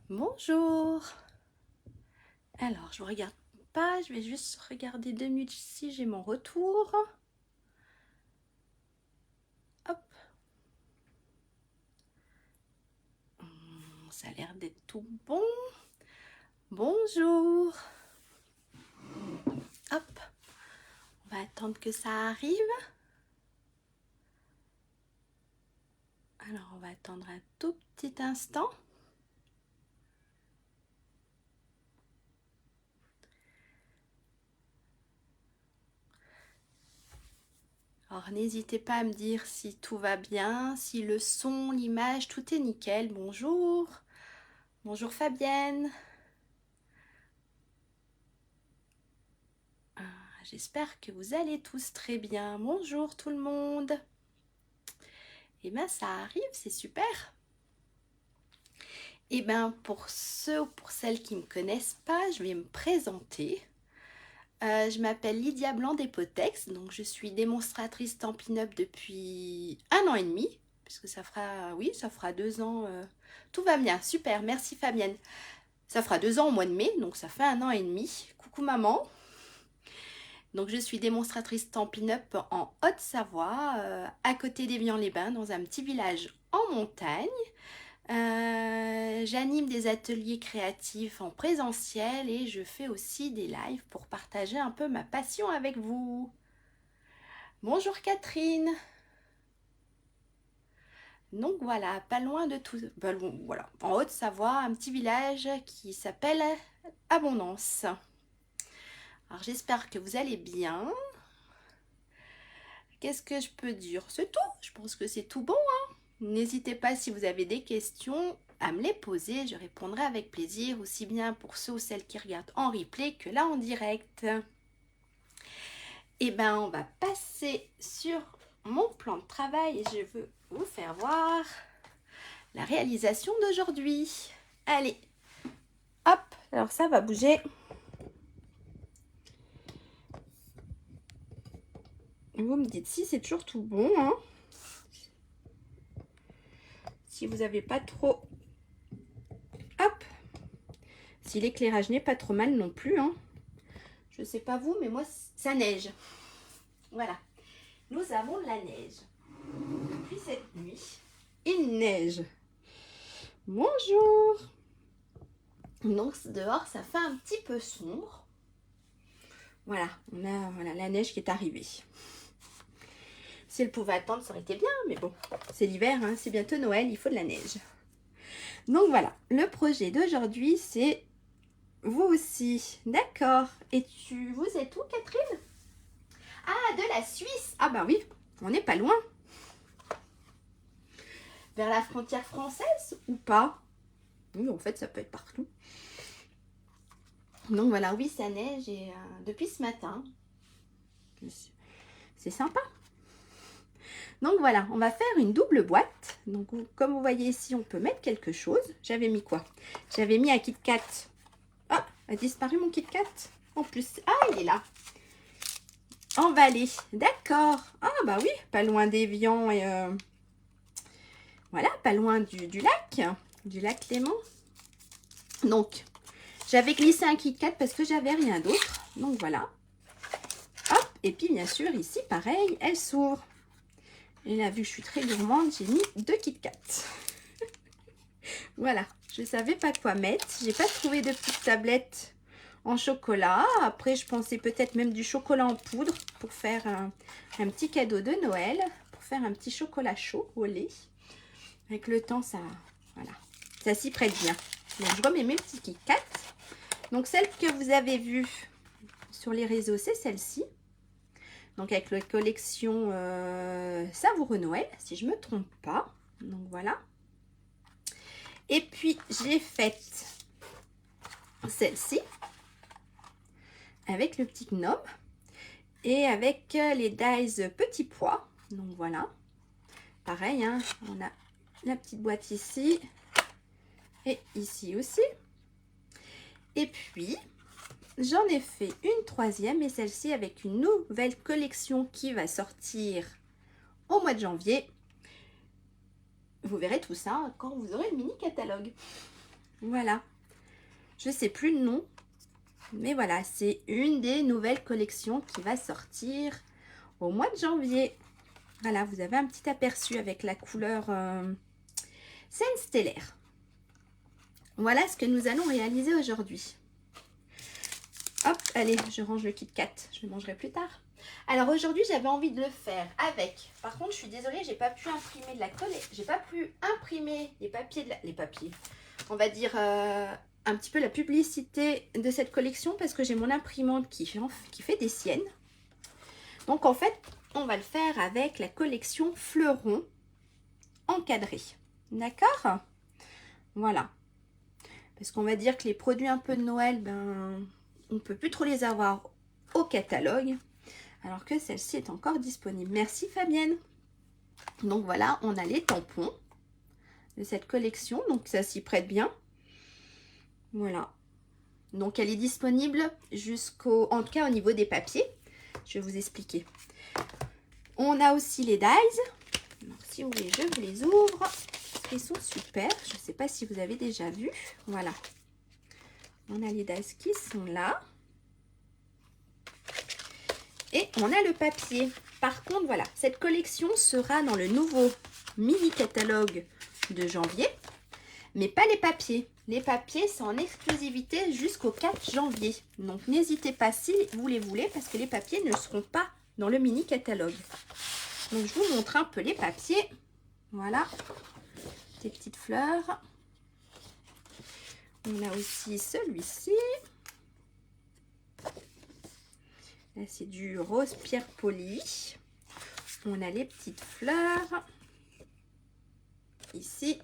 Bonjour. Alors, je ne regarde pas, je vais juste regarder 2 minutes si j'ai mon retour. Hop. Ça a l'air d'être tout bon. Bonjour. Hop. On va attendre que ça arrive. Alors, on va attendre un tout petit instant. Alors, n'hésitez pas à me dire si tout va bien, si le son, l'image, tout est nickel. Bonjour. Bonjour Fabienne. J'espère que vous allez tous très bien. Bonjour tout le monde. Eh bien, ça arrive, c'est super. Eh bien, pour ceux ou pour celles qui ne me connaissent pas, je vais me présenter. Je m'appelle Lydia Blanc d'Epotex, donc je suis démonstratrice Stampin' Up depuis 1 an et demi, puisque ça fera 2 ans. Tout va bien, super, merci Fabienne. Ça fera 2 ans au mois de mai, donc ça fait 1 an et demi. Coucou maman. Donc je suis démonstratrice Stampin' Up en Haute-Savoie, à côté d'Évian-les-Bains, dans un petit village en montagne. J'anime des ateliers créatifs en présentiel et je fais aussi des lives pour partager un peu ma passion avec vous. Bonjour Catherine. Donc voilà, pas loin de tout, voilà, en Haute-Savoie, un petit village qui s'appelle Abondance. Alors j'espère que vous allez bien. Qu'est-ce que je peux dire? C'est tout, je pense que c'est tout bon, hein. N'hésitez pas si vous avez des questions à me les poser, je répondrai avec plaisir, aussi bien pour ceux ou celles qui regardent en replay que là en direct. Et bien on va passer sur mon plan de travail et je veux vous faire voir la réalisation d'aujourd'hui. Allez, hop, alors ça va bouger. Vous me dites si c'est toujours tout bon, hein. Si vous n'avez pas trop... Hop. Si l'éclairage n'est pas trop mal non plus, hein. Je sais pas vous, mais moi, ça neige. Voilà. Nous avons de la neige. Depuis cette nuit, il neige. Bonjour. Donc, dehors, ça fait un petit peu sombre. Voilà, on a la neige qui est arrivée. Si elle pouvait attendre, ça aurait été bien, mais bon, c'est l'hiver, hein, c'est bientôt Noël, il faut de la neige. Donc voilà, le projet d'aujourd'hui, c'est vous aussi. D'accord. Et vous êtes où, Catherine? Ah, de la Suisse. Ah bah oui, on n'est pas loin. Vers la frontière française ou pas? Oui, en fait, ça peut être partout. Donc voilà, oui, ça neige et depuis ce matin. C'est sympa. Donc voilà, on va faire une double boîte. Donc comme vous voyez ici, on peut mettre quelque chose. J'avais mis quoi? J'avais mis un Kit Kat. Ah, a disparu mon Kit Kat. En plus, ah, il est là. Emballé. D'accord. Ah bah oui, pas loin d'Évian et voilà, pas loin du lac Léman. Donc, j'avais glissé un Kit Kat parce que j'avais rien d'autre. Donc voilà. Hop, et puis bien sûr, ici, pareil, elle s'ouvre. Et là, vu que je suis très gourmande, j'ai mis 2 Kit Kat. Voilà, je ne savais pas quoi mettre. J'ai pas trouvé de petites tablettes en chocolat. Après, je pensais peut-être même du chocolat en poudre pour faire un petit cadeau de Noël. Pour faire un petit chocolat chaud au lait. Avec le temps, ça, voilà, ça s'y prête bien. Donc, je remets mes petits Kit Kat. Donc, celle que vous avez vue sur les réseaux, c'est celle-ci. Donc, avec la collection Savoureux Noël, si je ne me trompe pas. Donc, voilà. Et puis, j'ai fait celle-ci avec le petit gnome et avec les dies petits pois. Donc, voilà. Pareil, hein, on a la petite boîte ici et ici aussi. Et puis, j'en ai fait une troisième et celle-ci avec une nouvelle collection qui va sortir au mois de janvier. Vous verrez tout ça quand vous aurez le mini catalogue. Voilà. Je sais plus le nom. Mais voilà, c'est une des nouvelles collections qui va sortir au mois de janvier. Voilà, vous avez un petit aperçu avec la couleur Scène stellaire. Voilà ce que nous allons réaliser aujourd'hui. Hop, allez, je range le Kit Kat, je le mangerai plus tard. Alors aujourd'hui, j'avais envie de le faire avec. Par contre, je suis désolée, j'ai pas pu imprimer de la colle. J'ai pas pu imprimer les papiers, les papiers. On va dire un petit peu la publicité de cette collection parce que j'ai mon imprimante qui fait des siennes. Donc en fait, on va le faire avec la collection Fleuron encadré. D'accord? Voilà. Parce qu'on va dire que les produits un peu de Noël, ben, on peut plus trop les avoir au catalogue. Alors que celle-ci est encore disponible. Merci Fabienne. Donc voilà, on a les tampons de cette collection. Donc ça s'y prête bien. Voilà. Donc elle est disponible jusqu'au... En tout cas au niveau des papiers. Je vais vous expliquer. On a aussi les dies. Alors si vous voulez, je vous les ouvre. Ils sont super. Je ne sais pas si vous avez déjà vu. Voilà. On a les dies qui sont là. Et on a le papier. Par contre, voilà, cette collection sera dans le nouveau mini catalogue de janvier, mais pas les papiers. Les papiers, c'est en exclusivité jusqu'au 4 janvier. Donc, n'hésitez pas si vous les voulez, parce que les papiers ne seront pas dans le mini catalogue. Donc, je vous montre un peu les papiers. Voilà, des petites fleurs. On a aussi celui-ci. Là, c'est du rose pierre poli. On a les petites fleurs. Ici.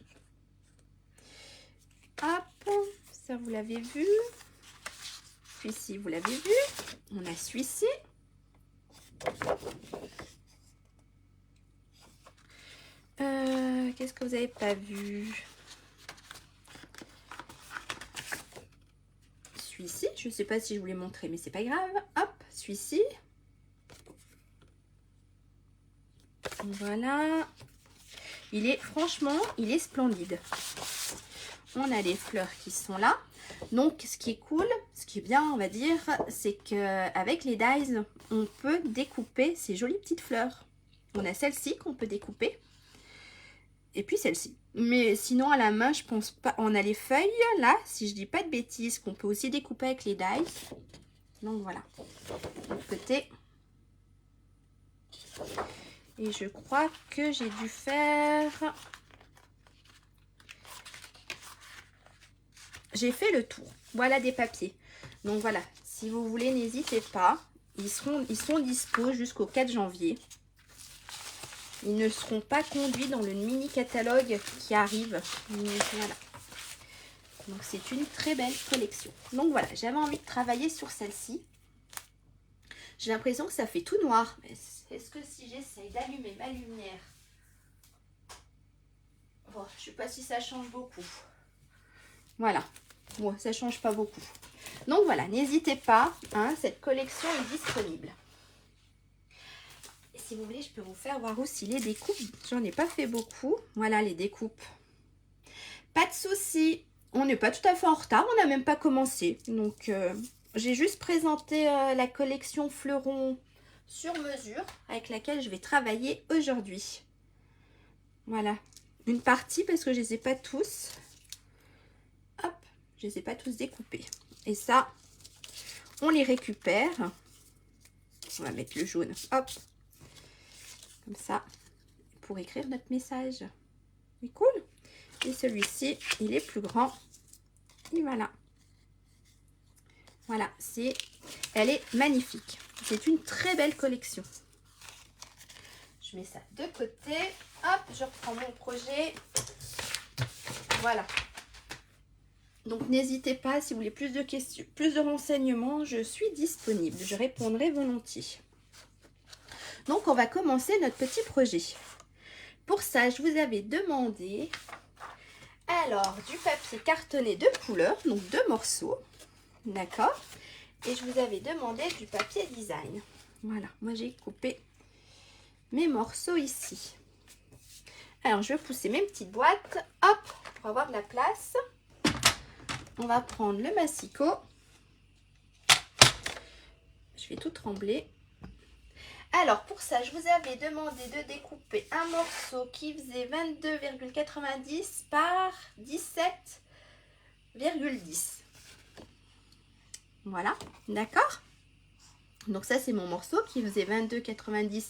Hop, ça vous l'avez vu. Celui-ci, vous l'avez vu. On a celui-ci. Qu'est-ce que vous n'avez pas vu? Celui-ci, je ne sais pas si je vous l'ai montré, mais c'est pas grave. Hop, celui-ci. Voilà. Franchement, il est splendide. On a les fleurs qui sont là. Donc, ce qui est cool, ce qui est bien, on va dire, c'est qu'avec les dies, on peut découper ces jolies petites fleurs. On a celle-ci qu'on peut découper. Et puis celle-ci. Mais sinon, à la main, je pense pas. On a les feuilles, là, si je dis pas de bêtises, qu'on peut aussi découper avec les dies. Donc, voilà. De l'autre côté. Et je crois que j'ai dû faire... J'ai fait le tour. Voilà des papiers. Donc voilà, si vous voulez, n'hésitez pas. Ils seront dispo jusqu'au 4 janvier. Ils ne seront pas conduits dans le mini catalogue qui arrive. Voilà. Donc c'est une très belle collection. Donc voilà, j'avais envie de travailler sur celle-ci. J'ai l'impression que ça fait tout noir. Est-ce que si j'essaye d'allumer ma lumière... Bon, je ne sais pas si ça change beaucoup. Voilà. Bon, ça ne change pas beaucoup. Donc voilà, n'hésitez pas, hein, cette collection est disponible. Et si vous voulez, je peux vous faire voir aussi les découpes. J'en ai pas fait beaucoup. Voilà les découpes. Pas de souci. On n'est pas tout à fait en retard. On n'a même pas commencé. Donc, j'ai juste présenté la collection Fleuron sur mesure avec laquelle je vais travailler aujourd'hui. Voilà. Une partie parce que je ne les ai pas tous. Hop. Je ne les ai pas tous découpés. Et ça, on les récupère. On va mettre le jaune. Hop. Comme ça. Pour écrire notre message. C'est cool. Et celui-ci, il est plus grand. Et voilà. Voilà. Elle est magnifique. C'est une très belle collection. Je mets ça de côté. Hop, je reprends mon projet. Voilà. Donc, n'hésitez pas, si vous voulez plus de questions, plus de renseignements, je suis disponible. Je répondrai volontiers. Donc, on va commencer notre petit projet. Pour ça, je vous avais demandé, alors, du papier cartonné de couleur, donc 2 morceaux. D'accord? Et je vous avais demandé du papier design. Voilà, moi j'ai coupé mes morceaux ici. Alors, je vais pousser mes petites boîtes, hop, pour avoir de la place. on va prendre le massicot. Je vais tout trembler. Alors, pour ça, je vous avais demandé de découper un morceau qui faisait 22,90 par 17,10. Voilà, d'accord? Donc ça, c'est mon morceau qui faisait 22,90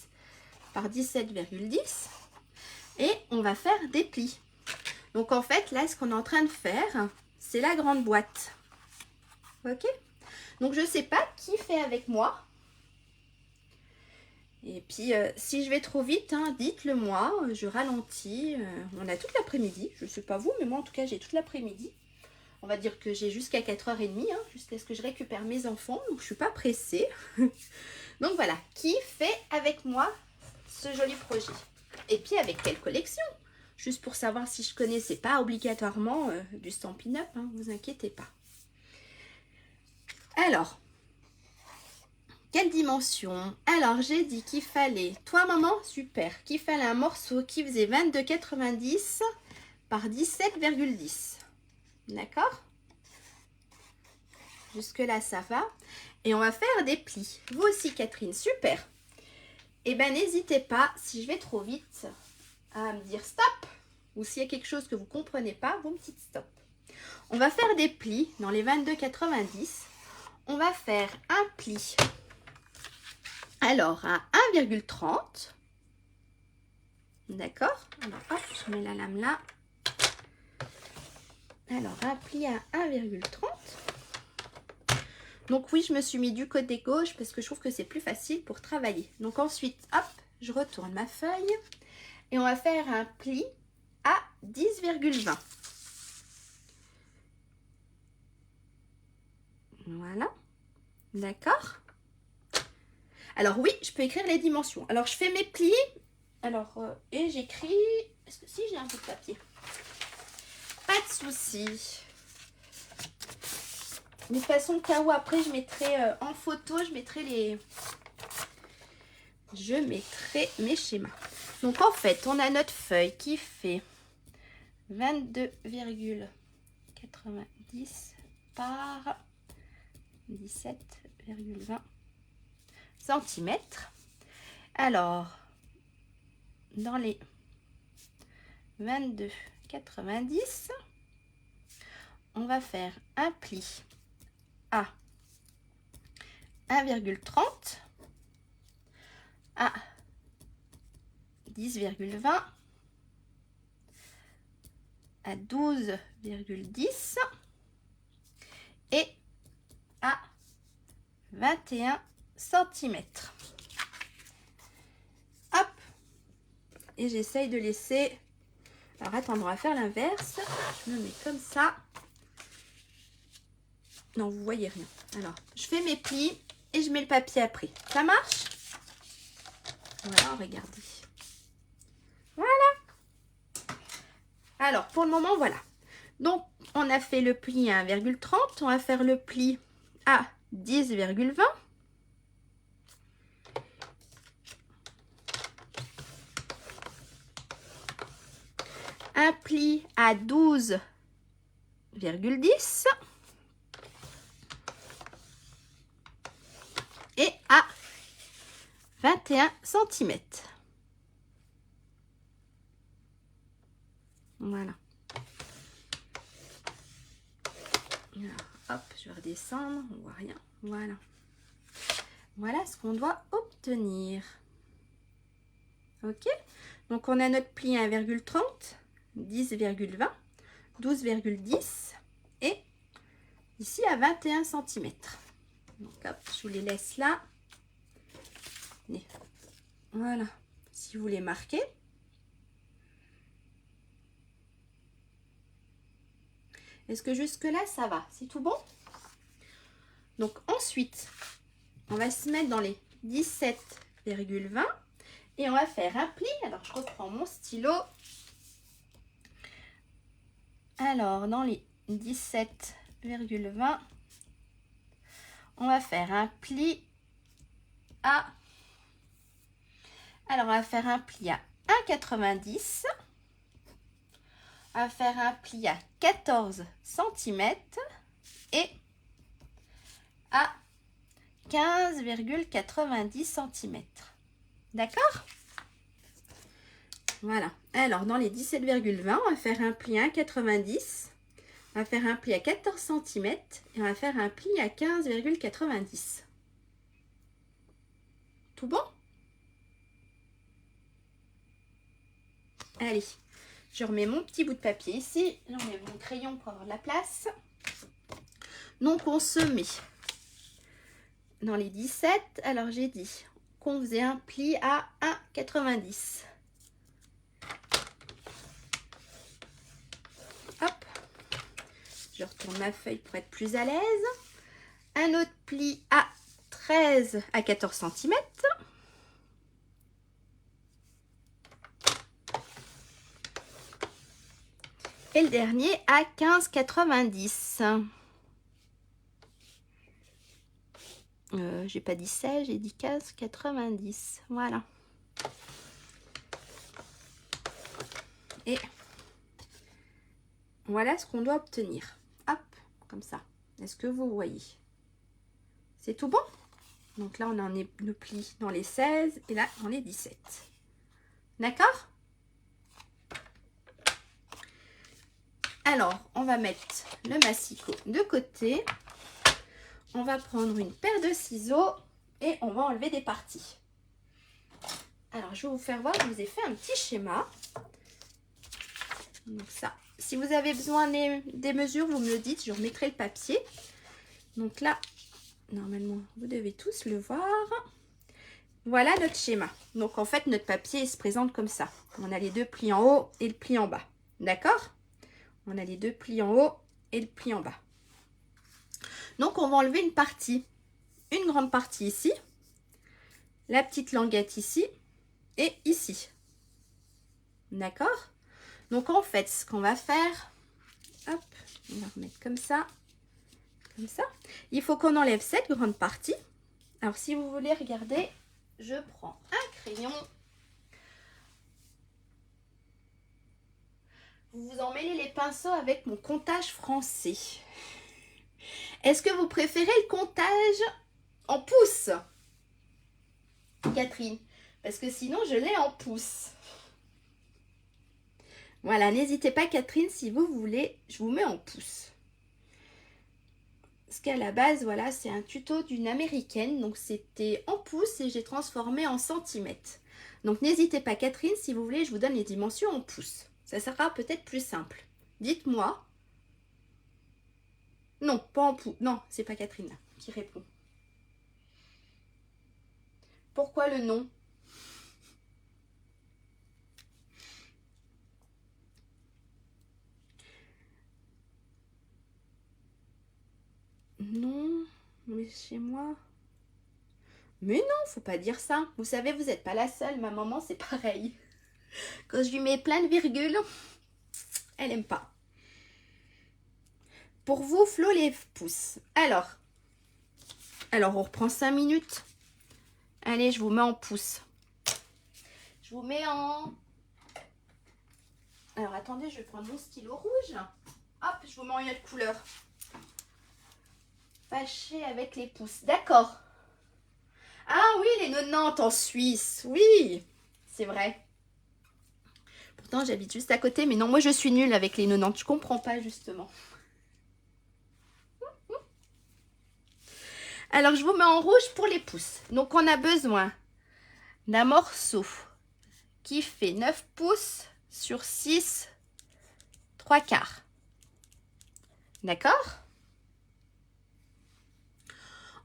par 17,10. Et on va faire des plis. Donc en fait, là, ce qu'on est en train de faire, c'est la grande boîte. Ok? Donc je ne sais pas qui fait avec moi. Et puis, si je vais trop vite, hein, dites-le moi, je ralentis. On a toute l'après-midi, je ne sais pas vous, mais moi en tout cas, j'ai toute l'après-midi. On va dire que j'ai jusqu'à 4h30, hein, jusqu'à ce que je récupère mes enfants, donc je ne suis pas pressée. Donc voilà, qui fait avec moi ce joli projet? Et puis avec quelle collection? Juste pour savoir si je connais, c'est pas obligatoirement du Stampin' Up, hein, vous inquiétez pas. Alors, quelle dimension? Alors, j'ai dit qu'il fallait, toi maman, super, qu'il fallait un morceau qui faisait 22,90 par 17,10. D'accord? Jusque là, ça va. Et on va faire des plis. Vous aussi, Catherine, super. Et bien, n'hésitez pas, si je vais trop vite, à me dire stop. Ou s'il y a quelque chose que vous ne comprenez pas, vous me dites stop. On va faire des plis dans les 22,90. On va faire un pli. Alors, à 1,30. D'accord? Alors, hop, je mets la lame là. Alors, un pli à 1,30. Donc oui, je me suis mis du côté gauche parce que je trouve que c'est plus facile pour travailler. Donc ensuite, hop, je retourne ma feuille. Et on va faire un pli à 10,20. Voilà. D'accord? Alors oui, je peux écrire les dimensions. Alors je fais mes plis. Alors, et j'écris... Est-ce que si j'ai un peu de papier? Pas de souci. Mais de toute façon, KO, après, je mettrai en photo, je mettrai mes schémas. Donc en fait, on a notre feuille qui fait 22,90 par 17,20 cm. Alors, dans les 22,90, on va faire un pli à 1,30 à 10,20 à 12,10 et à 21 cm. Hop, et j'essaye de laisser... Alors attends, on va faire l'inverse. Je me mets comme ça. Non, vous voyez rien. Alors, je fais mes plis et je mets le papier après. Ça marche? Voilà, regardez. Voilà. Alors, pour le moment, voilà. Donc, on a fait le pli à 1,30. On va faire le pli à 10,20. Un pli à 12,10. Et à 21 cm. Voilà. Alors, hop, je vais redescendre, on voit rien. Voilà. Voilà ce qu'on doit obtenir. Ok? Donc, on a notre pli à 1,30, 10,20, 12,10 et ici à 21 cm. Donc, hop, je vous les laisse là. Et voilà, si vous les marquez. Est-ce que jusque-là, ça va? C'est tout bon? Donc, ensuite, on va se mettre dans les 17,20 et on va faire un pli. Alors, je reprends mon stylo. Alors, dans les 17,20, on va faire un pli à... Alors, on va faire un pli à 1,90. On va faire un pli à 14 cm. et à 15,90 cm. D'accord? Voilà. Alors, dans les 17,20, on va faire un pli à 1,90. On va faire un pli à 14 cm et on va faire un pli à 15,90. Tout bon? Allez, je remets mon petit bout de papier ici. J'enlève mon crayon pour avoir de la place. Donc, on se met dans les 17. Alors, j'ai dit qu'on faisait un pli à 1,90. Hop. Je retourne ma feuille pour être plus à l'aise. Un autre pli à 13 à 14 cm. Et le dernier à 15,90. J'ai pas dit 16, j'ai dit 15,90. Voilà. Et voilà ce qu'on doit obtenir. Hop, comme ça. Est-ce que vous voyez? C'est tout bon? Donc là, on en est le pli dans les 16 et là, dans les 17. D'accord? Alors, on va mettre le massicot de côté. On va prendre une paire de ciseaux et on va enlever des parties. Alors, je vais vous faire voir, je vous ai fait un petit schéma. Donc ça, si vous avez besoin des mesures, vous me le dites, je remettrai le papier. Donc là, normalement, vous devez tous le voir. Voilà notre schéma. Donc en fait, notre papier il se présente comme ça. On a les deux plis en haut et le pli en bas. D'accord? On a les deux plis en haut et le pli en bas. Donc on va enlever une partie. Une grande partie ici. La petite languette ici. Et ici. D'accord? Donc en fait, ce qu'on va faire, hop, on va remettre comme ça. Comme ça. Il faut qu'on enlève cette grande partie. Alors si vous voulez regarder, je prends un crayon. Vous vous emmêlez les pinceaux avec mon comptage français. Est-ce que vous préférez le comptage en pouces, Catherine? Parce que sinon, je l'ai en pouces. Voilà, n'hésitez pas, Catherine, si vous voulez, je vous mets en pouces. Parce qu'à la base, voilà, c'est un tuto d'une américaine. Donc, c'était en pouces et j'ai transformé en centimètres. Donc, n'hésitez pas, Catherine, si vous voulez, je vous donne les dimensions en pouces. Ça sera peut-être plus simple. Dites-moi. Non, pas en pouces. Non, c'est pas Catherine là, qui répond. Pourquoi le non? Non, mais chez moi. Mais non, faut pas dire ça. Vous savez, vous n'êtes pas la seule. Ma maman, c'est pareil. Quand je lui mets plein de virgules, elle aime pas. Pour vous, Flo, les pouces. Alors, on reprend 5 minutes. Allez, je vous mets en pouces. Je vous mets en... Alors, attendez, je vais prendre mon stylo rouge. Hop, je vous mets en une autre couleur. Fâché avec les pouces. D'accord. Ah oui, les 90 en Suisse. Oui, c'est vrai. Pourtant, j'habite juste à côté. Mais non, moi, je suis nulle avec les 90. Je comprends pas, justement. Alors, je vous mets en rouge pour les pouces. Donc, on a besoin d'un morceau qui fait 9 pouces sur 6, 3/4. D'accord?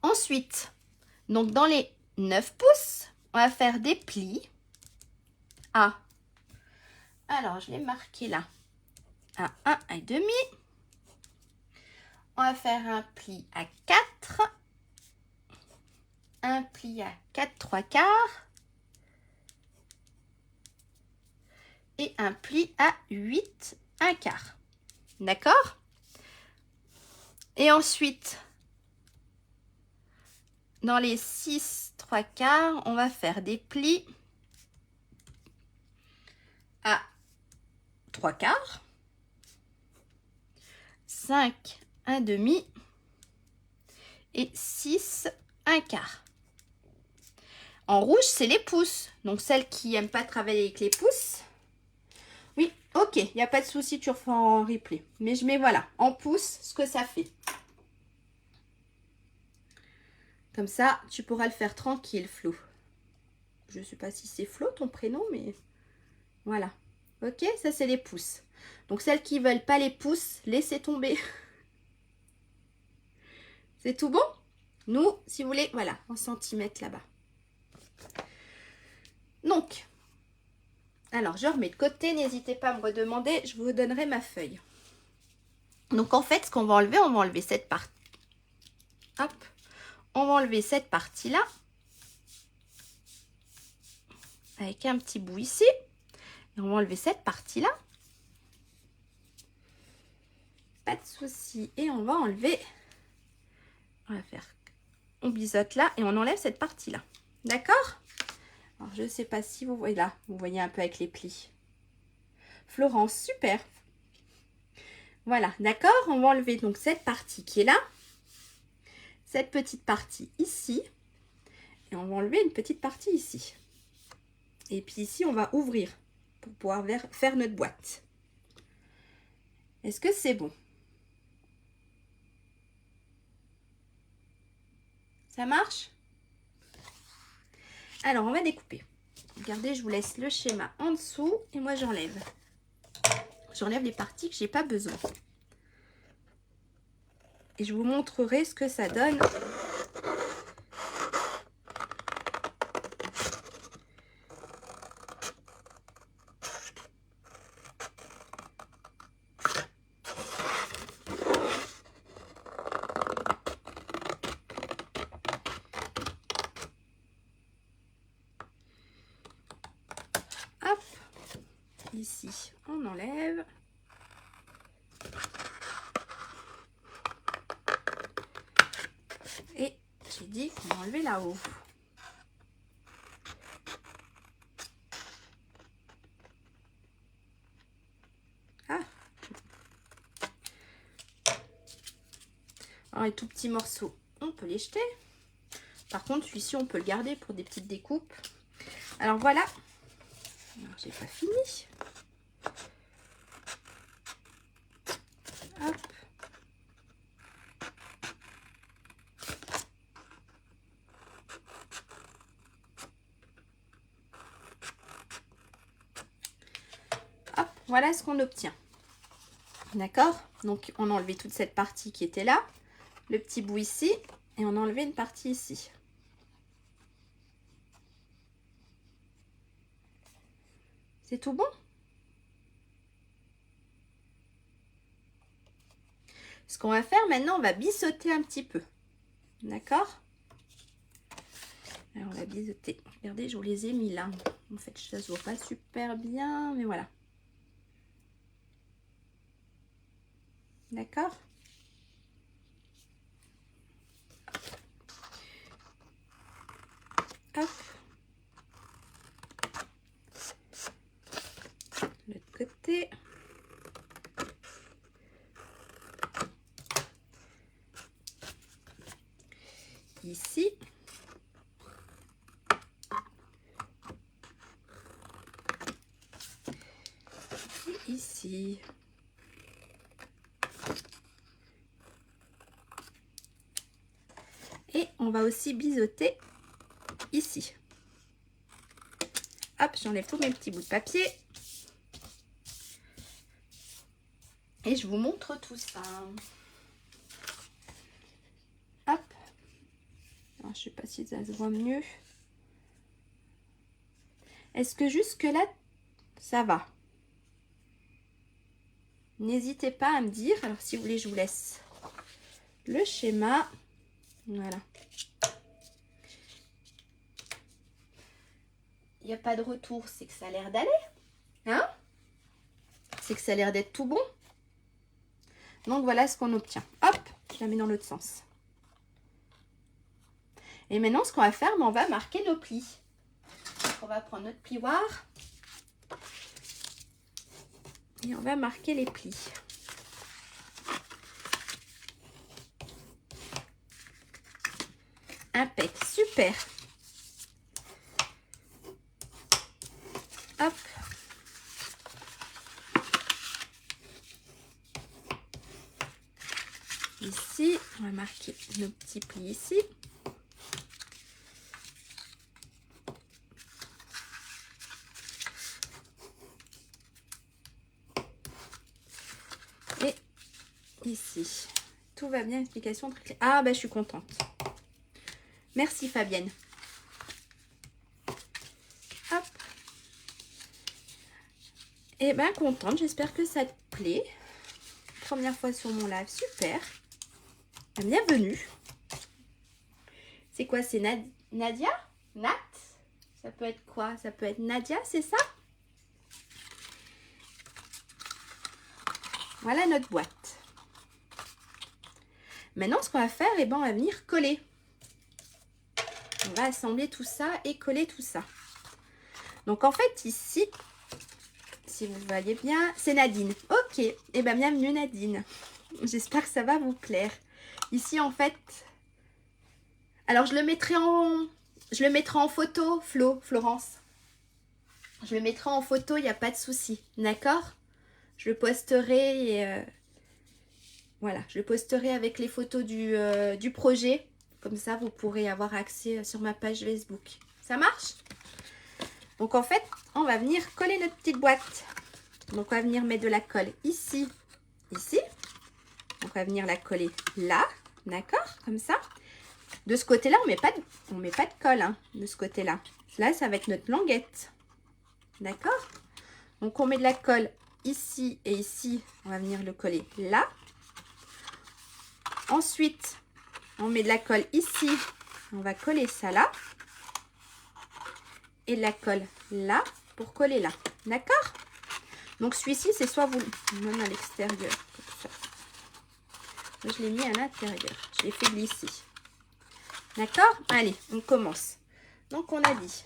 Ensuite, donc dans les 9 pouces, on va faire des plis à... Alors, je l'ai marqué là. À 1,5. On va faire un pli à 4. Un pli à 4, 3/4. Et un pli à 8, 1/4. D'accord? Et ensuite, dans les 6, 3/4, on va faire des plis à 3/4. 5, 1/2. et 6, un quart. En rouge, c'est les pouces. Donc, celles qui n'aiment pas travailler avec les pouces. Oui, ok, il n'y a pas de souci, tu refais en replay. Mais je mets, voilà, en pouces, ce que ça fait. Comme ça, tu pourras le faire tranquille, Flo. Je ne sais pas si c'est Flo, ton prénom, mais voilà. Ok, ça, c'est les pouces. Donc, celles qui ne veulent pas les pouces, laissez tomber. C'est tout bon? Nous, si vous voulez, voilà, en centimètres là-bas. Donc, alors, je remets de côté. N'hésitez pas à me redemander. Je vous donnerai ma feuille. Donc, en fait, ce qu'on va enlever cette partie. Hop. On va enlever cette partie-là. Avec un petit bout ici. Et on va enlever cette partie-là. Pas de souci. Et on va enlever. On va faire. On biseaute là et on enlève cette partie-là. D'accord? Alors, je ne sais pas si vous voyez là. Vous voyez un peu avec les plis. Florence, super. Voilà, d'accord? On va enlever donc cette partie qui est là. Cette petite partie ici. Et on va enlever une petite partie ici. Et puis ici, on va ouvrir pour pouvoir faire notre boîte. Est-ce que c'est bon? Ça marche? Alors, on va découper. Regardez, je vous laisse le schéma en dessous et moi, j'enlève. J'enlève les parties que j'ai pas besoin. Et je vous montrerai ce que ça donne. Hop, ici, on enlève. Et j'ai dit qu'on va enlever là-haut. Ah. Alors, les tout petits morceaux, on peut les jeter. Par contre, celui-ci, on peut le garder pour des petites découpes. Alors, voilà. J'ai pas fini. Hop. Hop, voilà ce qu'on obtient. D'accord? Donc, on a enlevé toute cette partie qui était là. Le petit bout ici. Et on a enlevé une partie ici. C'est tout bon? Ce qu'on va faire maintenant, on va biseauter un petit peu. D'accord? Alors, on va biseauter. Regardez, je vous les ai mis là. En fait, ça se voit pas super bien, mais voilà. D'accord? Hop. L'autre côté. Ici. Et ici. Et on va aussi biseauter ici. Hop, j'enlève tous mes petits bouts de papier. Et je vous montre tout ça. Hop. Alors, je sais pas si ça se voit mieux. Est-ce que jusque là, ça va? N'hésitez pas à me dire. Alors, si vous voulez, je vous laisse le schéma. Voilà. Il n'y a pas de retour, c'est que ça a l'air d'aller. Hein? C'est que ça a l'air d'être tout bon. Donc, voilà ce qu'on obtient. Hop, je la mets dans l'autre sens. Et maintenant, ce qu'on va faire, on va marquer nos plis. Donc, on va prendre notre plioir. Et on va marquer les plis. Impec, super. Hop. Ici, on va marquer nos petits plis ici. Et ici. Tout va bien, explication très claire. Ah, bah, je suis contente. Merci, Fabienne. Hop. Et ben, contente. J'espère que ça te plaît. Première fois sur mon live. Super. Bienvenue. C'est quoi? C'est Nadia? Nat? Ça peut être quoi? Ça peut être Nadia, c'est ça? Voilà notre boîte. Maintenant, ce qu'on va faire, on va venir coller. On va assembler tout ça et coller tout ça. Donc, en fait, ici, si vous voyez bien, c'est Nadine. Ok, et bien bienvenue Nadine. J'espère que ça va vous plaire. Ici, en fait, alors je le mettrai en photo, Florence. Je le mettrai en photo, il n'y a pas de souci, d'accord? Je le posterai et voilà, je le posterai avec les photos du projet. Comme ça, vous pourrez avoir accès sur ma page Facebook. Ça marche? Donc, en fait, on va venir coller notre petite boîte. Donc, on va venir mettre de la colle ici, ici. Donc, on va venir la coller là, d'accord? Comme ça. De ce côté-là, on met pas de colle, hein, de ce côté-là. Là, ça va être notre languette. D'accord? Donc, on met de la colle ici et ici. On va venir le coller là. Ensuite, on met de la colle ici. On va coller ça là. Et de la colle là pour coller là. D'accord? Donc, celui-ci, c'est soit vous le mettez à l'extérieur. Moi, je l'ai mis à l'intérieur. Je l'ai fait glisser. D'accord? Allez, on commence. Donc, on a dit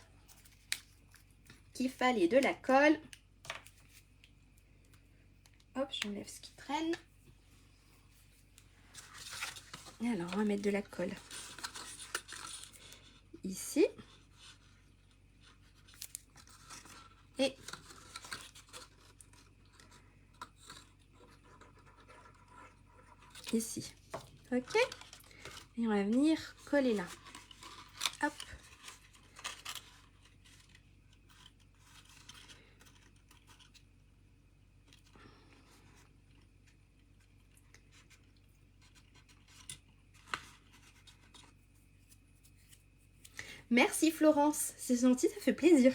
qu'il fallait de la colle. Hop, j'enlève ce qui traîne. Et alors, on va mettre de la colle ici. Et ici. Ok? Et on va venir coller là. Hop. Merci Florence, c'est gentil, ça fait plaisir.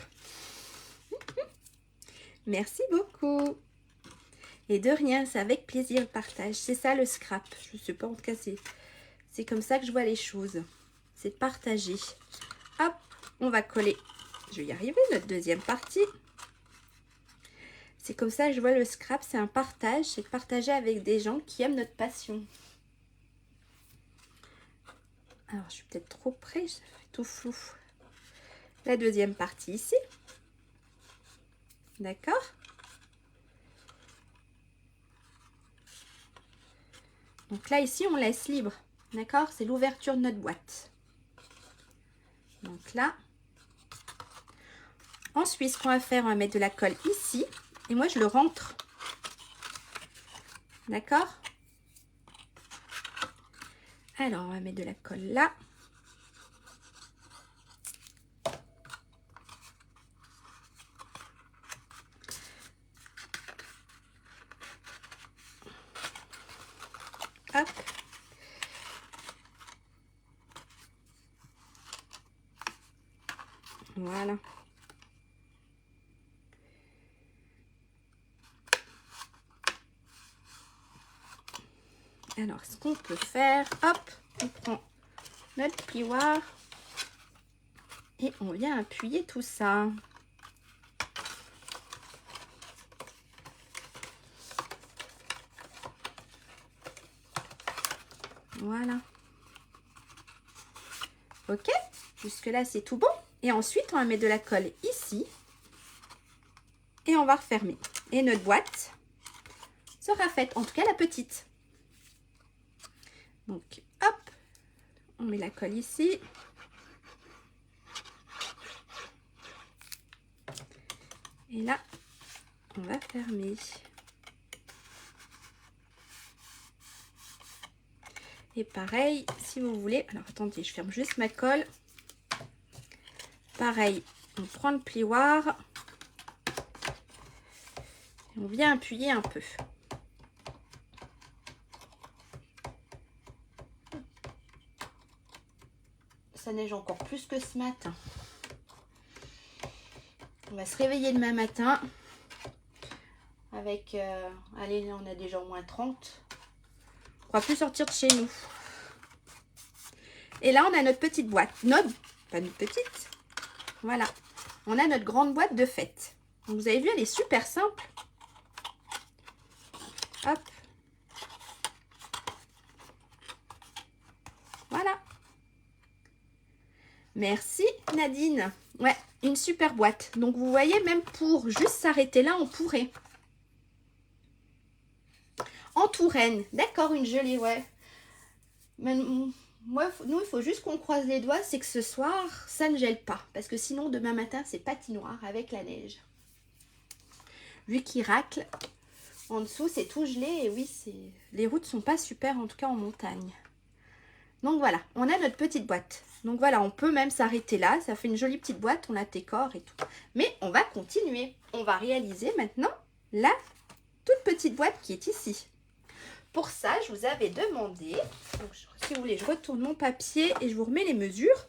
Merci beaucoup. Et de rien, c'est avec plaisir le partage. C'est ça le scrap. Je ne sais pas, en tout cas, c'est comme ça que je vois les choses. C'est de partager. Hop, on va coller. Je vais y arriver, notre deuxième partie. C'est comme ça que je vois le scrap, c'est un partage. C'est de partager avec des gens qui aiment notre passion. Alors, je suis peut-être trop près, ça fait tout flou. La deuxième partie ici. D'accord? Donc là, ici, on laisse libre. D'accord? C'est l'ouverture de notre boîte. Donc là. Ensuite, ce qu'on va faire, on va mettre de la colle ici. Et moi, je le rentre. D'accord? Alors, on va mettre de la colle là. Hop. Voilà. Alors, ce qu'on peut faire, hop, on prend notre plioir et on vient appuyer tout ça. Voilà. Ok, jusque là c'est tout bon. Et ensuite on va mettre de la colle ici et on va refermer. Et notre boîte sera faite, en tout cas la petite. Donc hop, on met la colle ici. Et là, on va fermer. Et pareil, si vous voulez, alors attendez, je ferme juste ma colle. Pareil, on prend le plioir et on vient appuyer un peu. Ça neige encore plus que ce matin. On va se réveiller demain matin avec, allez, on a déjà au moins 30. On va plus sortir de chez nous. Et là, on a notre petite boîte. Pas notre petite. Voilà. On a notre grande boîte de fête. Donc, vous avez vu, elle est super simple. Hop. Voilà. Merci Nadine. Ouais, une super boîte. Donc, vous voyez, même pour juste s'arrêter là, on pourrait. En Touraine. D'accord, une jolie, ouais. Mais, moi, nous, il faut juste qu'on croise les doigts, c'est que ce soir, ça ne gèle pas. Parce que sinon, demain matin, c'est patinoire avec la neige. Vu qu'il racle, en dessous, c'est tout gelé. Et oui, les routes sont pas super, en tout cas en montagne. Donc voilà, on a notre petite boîte. Donc voilà, on peut même s'arrêter là. Ça fait une jolie petite boîte, on la décore et tout. Mais on va continuer. On va réaliser maintenant la toute petite boîte qui est ici. Pour ça, je vous avais demandé, donc, si vous voulez, je retourne mon papier et je vous remets les mesures.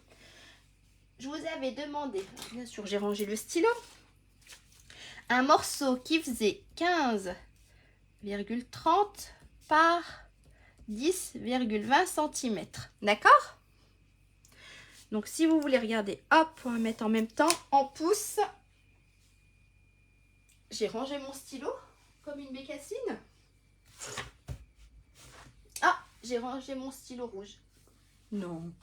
Je vous avais demandé, bien sûr, j'ai rangé le stylo, un morceau qui faisait 15,30 par 10,20 cm. D'accord? Donc, si vous voulez regarder, hop, on va mettre en même temps en pouces. J'ai rangé mon stylo comme une bécassine. Ah, j'ai rangé mon stylo rouge. Non.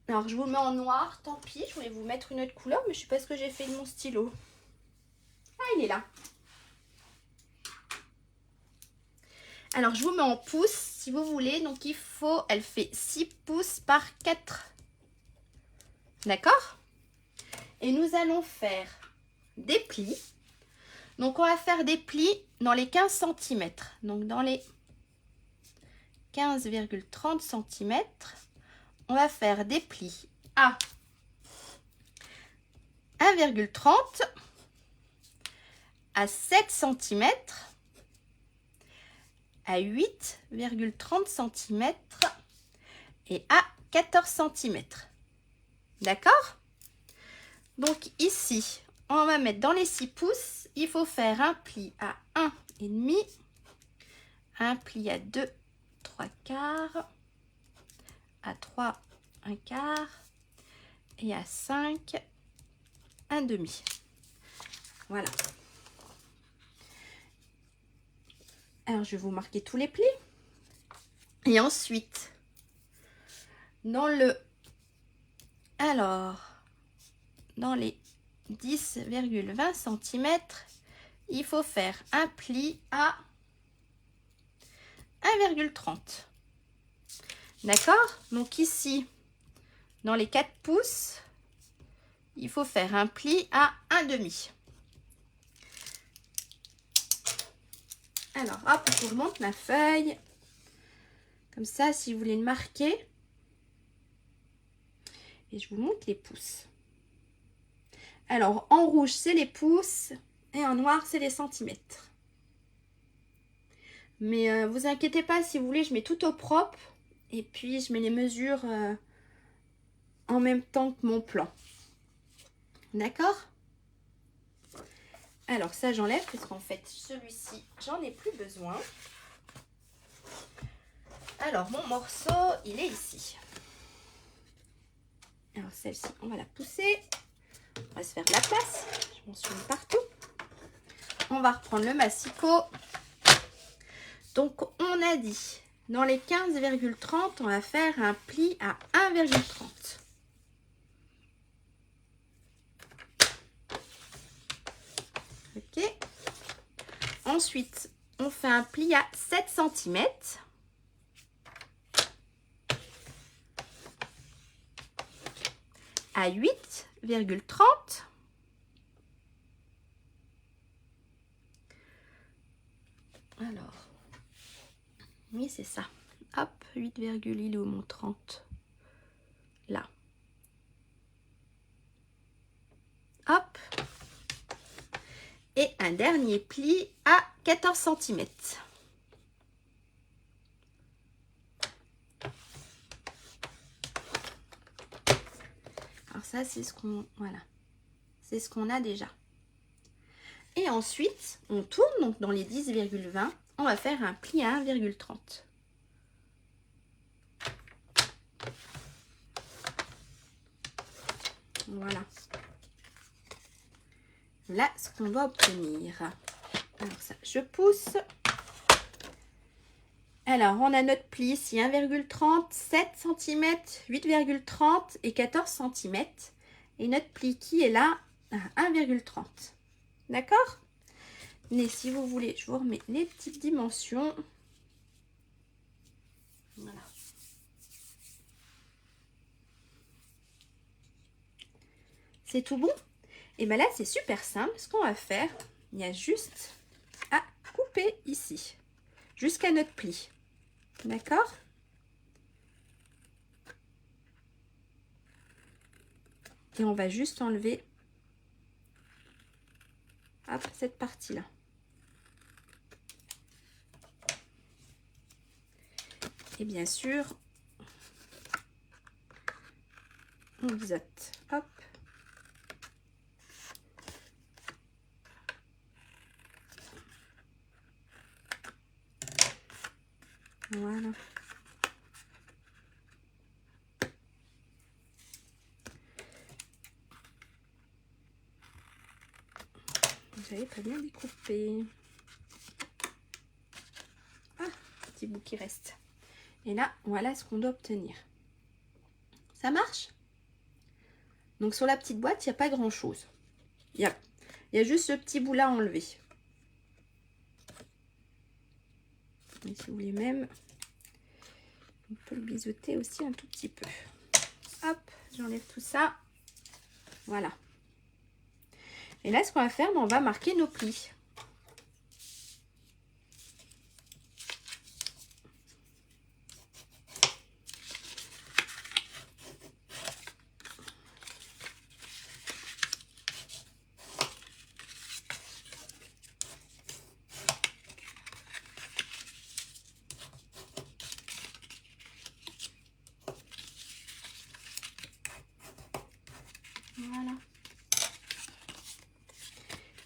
Alors, je vous le mets en noir, tant pis. Je voulais vous mettre une autre couleur, mais je ne sais pas ce que j'ai fait de mon stylo. Ah, il est là. Alors, je vous mets en pouces, si vous voulez. Donc, elle fait 6 pouces par 4. D'accord? Et nous allons faire des plis. Donc, on va faire des plis dans les 15 cm. Donc, dans les 15,30 cm, on va faire des plis à 1,30, à 7 cm, à 8,30 cm et à 14 cm. D'accord? Donc ici, on va mettre dans les 6 pouces, il faut faire un pli à 1,5, un pli à 2, 3/4, à 3, 1/4 et à 5, 1/2. Voilà. Alors, je vais vous marquer tous les plis. Et ensuite, dans les 10,20 cm, il faut faire un pli à 1,30. D'accord? Donc ici, dans les 4 pouces, il faut faire un pli à 1,5. Alors, hop, je vous remonte ma feuille. Comme ça, si vous voulez le marquer. Et je vous montre les pouces. Alors, en rouge, c'est les pouces. Et en noir, c'est les centimètres. Mais vous inquiétez pas, si vous voulez, je mets tout au propre. Et puis, je mets les mesures en même temps que mon plan. D'accord? Alors, ça, j'enlève, parce qu'en fait, celui-ci, j'en ai plus besoin. Alors, mon morceau, il est ici. Alors, celle-ci, on va la pousser. On va se faire de la place. Je m'en suis mis partout. On va reprendre le massicot. Donc, on a dit, dans les 15,30, on va faire un pli à 1,30. Ok. Ensuite, on fait un pli à 7 cm. À 8,30. Alors, oui, c'est ça. Hop, 8, il est où mon 30? Là. Hop. Et un dernier pli à 14 cm. Alors ça, c'est ce qu'on... Voilà. C'est ce qu'on a déjà. Et ensuite, on tourne, donc dans les 10,20, on va faire un pli à 1,30. Voilà. Là, ce qu'on doit obtenir. Alors ça, je pousse. Alors, on a notre pli ici, 1,30, 7 cm, 8,30 et 14 cm. Et notre pli qui est là, à 1,30. D'accord? Mais si vous voulez, je vous remets les petites dimensions. Voilà. C'est tout bon? Et bien là, c'est super simple. Ce qu'on va faire, il y a juste à couper ici, jusqu'à notre pli. D'accord? Et on va juste enlever hop, cette partie-là. Et bien sûr, on biseaute. Hop. Voilà. J'avais pas bien découpé. Ah, petit bout qui reste. Et là, voilà ce qu'on doit obtenir. Ça marche? Donc sur la petite boîte, il n'y a pas grand chose. Il y a juste ce petit bout là enlevé. Et si vous voulez même, on peut le biseauter aussi un tout petit peu. Hop, j'enlève tout ça. Voilà. Et là, ce qu'on va faire, on va marquer nos plis. Voilà.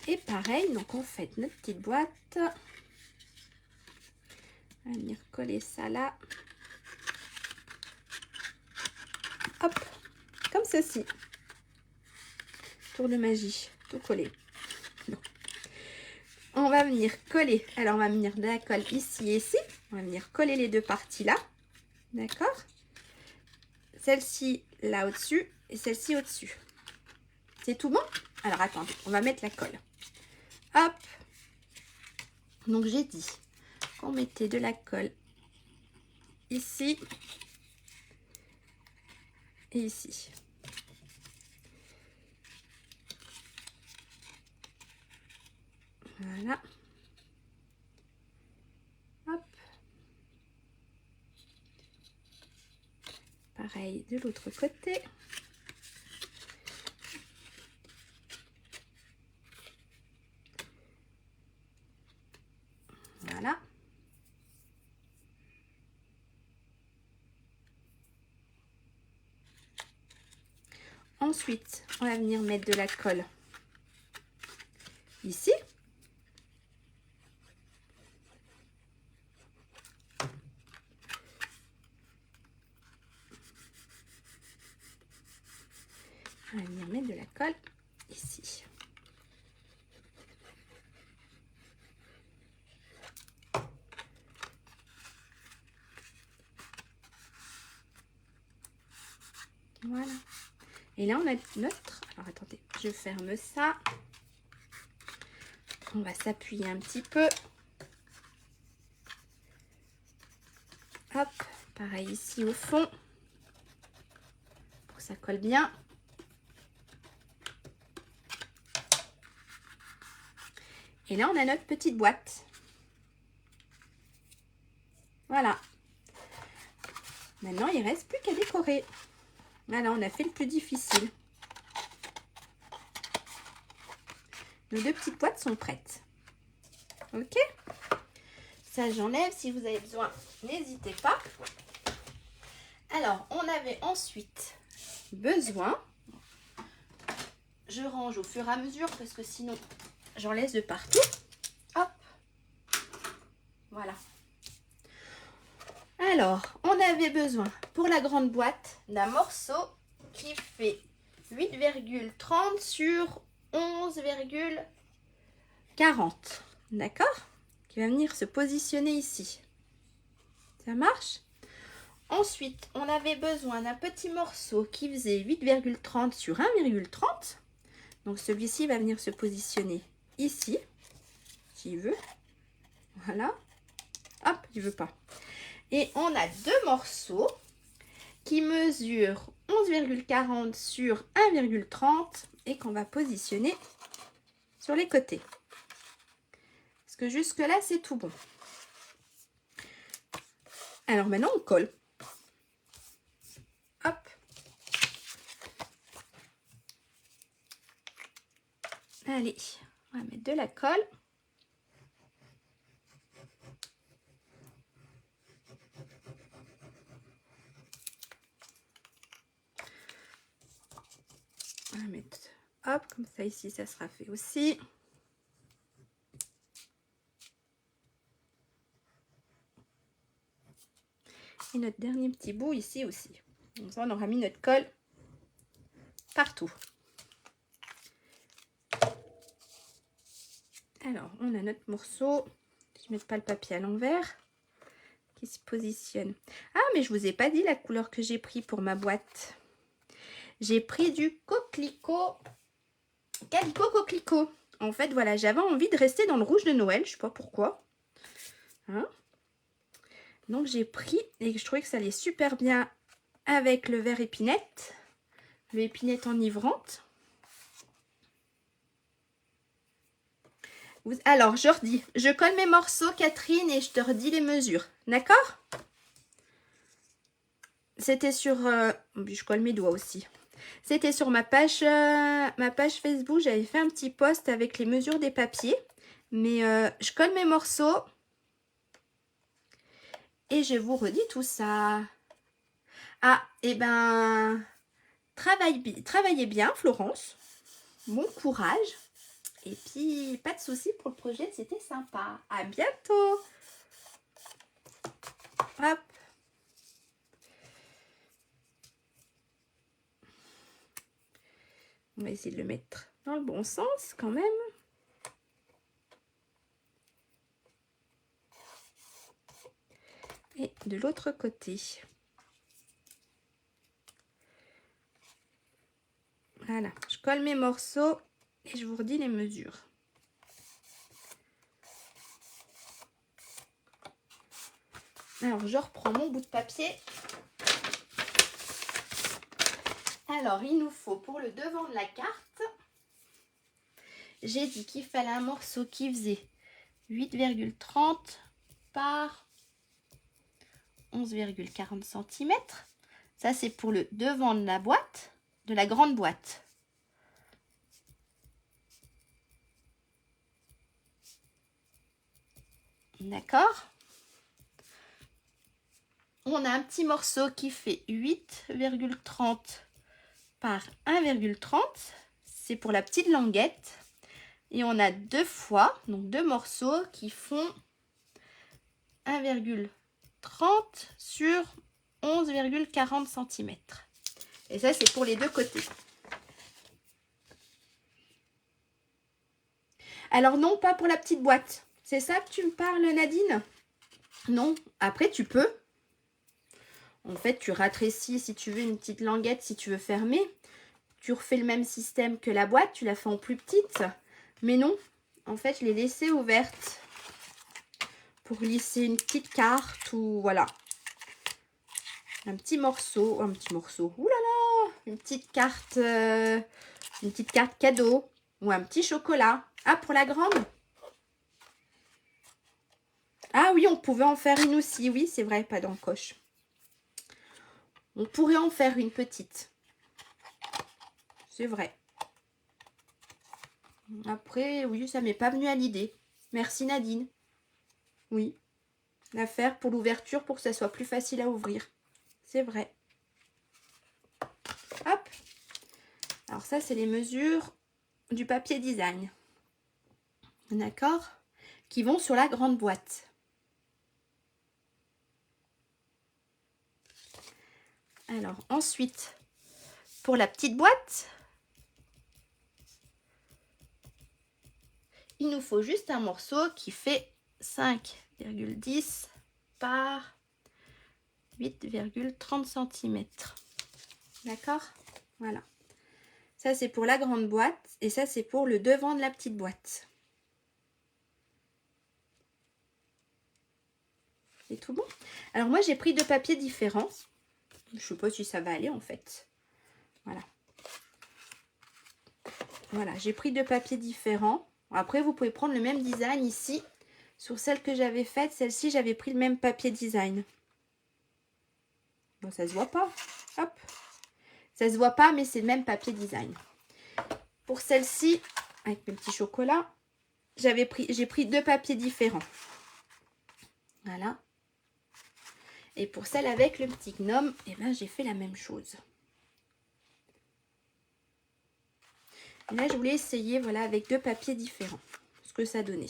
Et pareil, donc on fait notre petite boîte. On va venir coller ça là. Hop, comme ceci. Tour de magie, tout collé. Non. On va venir coller. Alors on va venir de la colle ici et ici. On va venir coller les deux parties là. D'accord? Celle-ci là au-dessus et celle-ci au-dessus. C'est tout bon? Alors attendez, on va mettre la colle. Hop. Donc j'ai dit qu'on mettait de la colle ici et ici. Voilà. Hop. Pareil de l'autre côté. Voilà. Ensuite, on va venir mettre de la colle ici. On va venir mettre de la colle ici. Voilà. Et là, on a notre... Alors, attendez, je ferme ça. On va s'appuyer un petit peu. Hop, pareil ici au fond. Pour que ça colle bien. Et là, on a notre petite boîte. Voilà. Maintenant, il ne reste plus qu'à décorer. Voilà, on a fait le plus difficile. Nos 2 petites boîtes sont prêtes. Ok? Ça, j'enlève. Si vous avez besoin, n'hésitez pas. Alors, on avait ensuite besoin... Je range au fur et à mesure parce que sinon, j'en laisse de partout. Hop. Voilà. Alors, on avait besoin pour la grande boîte d'un morceau qui fait 8,30 sur 11,40. D'accord? Qui va venir se positionner ici. Ça marche? Ensuite, on avait besoin d'un petit morceau qui faisait 8,30 sur 1,30. Donc, celui-ci va venir se positionner ici, s'il veut. Voilà. Hop, il veut pas. Et on a 2 morceaux qui mesurent 11,40 sur 1,30 et qu'on va positionner sur les côtés. Parce que jusque-là, c'est tout bon. Alors maintenant, on colle. Hop. Allez, on va mettre de la colle. On va mettre, hop, comme ça ici, ça sera fait aussi. Et notre dernier petit bout ici aussi. Donc ça, on aura mis notre colle partout. Alors, on a notre morceau. Je ne mets pas le papier à l'envers. Qui se positionne. Ah, mais je vous ai pas dit la couleur que j'ai pris pour ma boîte. J'ai pris du coquelicot. Calico coquelicot. En fait, voilà, j'avais envie de rester dans le rouge de Noël. Je sais pas pourquoi. Hein? Donc, j'ai pris et je trouvais que ça allait super bien avec le vert épinette. Le épinette enivrante. Alors, je redis. Je colle mes morceaux, Catherine, et je te redis les mesures. D'accord? C'était sur... je colle mes doigts aussi. C'était sur ma page Facebook. J'avais fait un petit post avec les mesures des papiers. Mais je colle mes morceaux. Et je vous redis tout ça. Ah, et ben... Travaillez bien, Florence. Bon courage. Et puis, pas de soucis pour le projet. C'était sympa. À bientôt. Hop. On va essayer de le mettre dans le bon sens quand même. Et de l'autre côté. Voilà, je colle mes morceaux et je vous redis les mesures. Alors, je reprends mon bout de papier. Alors, il nous faut pour le devant de la carte, j'ai dit qu'il fallait un morceau qui faisait 8,30 par 11,40 cm. Ça, c'est pour le devant de la boîte, de la grande boîte. D'accord? On a un petit morceau qui fait 8,30 par 1,30. C'est pour la petite languette. Et on a 2 fois, donc 2 morceaux qui font 1,30 sur 11,40 cm. Et ça, c'est pour les 2 côtés. Alors non, pas pour la petite boîte. C'est ça que tu me parles, Nadine? Non, après tu peux. En fait, tu rétrécis si tu veux une petite languette, si tu veux fermer. Tu refais le même système que la boîte, tu la fais en plus petite. Mais non, en fait, je l'ai laissée ouverte pour glisser une petite carte ou voilà. Un petit morceau, ouh là là, une petite carte cadeau ou un petit chocolat. Ah, pour la grande? Ah Ah oui, on pouvait en faire une aussi. Oui, c'est vrai, pas d'encoche. On pourrait en faire une petite. C'est vrai. Après, oui, ça m'est pas venu à l'idée. Merci Nadine. Oui, la faire pour l'ouverture pour que ça soit plus facile à ouvrir. C'est vrai. Hop. Alors ça, c'est les mesures du papier design. D'accord? Qui vont sur la grande boîte. Alors ensuite, pour la petite boîte, il nous faut juste un morceau qui fait 5,10 par 8,30 cm. D'accord? Voilà. Ça, c'est pour la grande boîte et ça, c'est pour le devant de la petite boîte. C'est tout bon? Alors moi, j'ai pris deux papiers différents. Je ne sais pas si ça va aller en fait. Voilà. Voilà, j'ai pris deux papiers différents. Après, vous pouvez prendre le même design ici. Sur celle que j'avais faite, celle-ci, j'avais pris le même papier design. Bon, ça se voit pas. Hop. Ça se voit pas, mais c'est le même papier design. Pour celle-ci, avec mes petits chocolats, j'ai pris deux papiers différents. Voilà. Et pour celle avec le petit gnome, eh ben, j'ai fait la même chose. Et là, je voulais essayer, voilà, avec deux papiers différents, ce que ça donnait.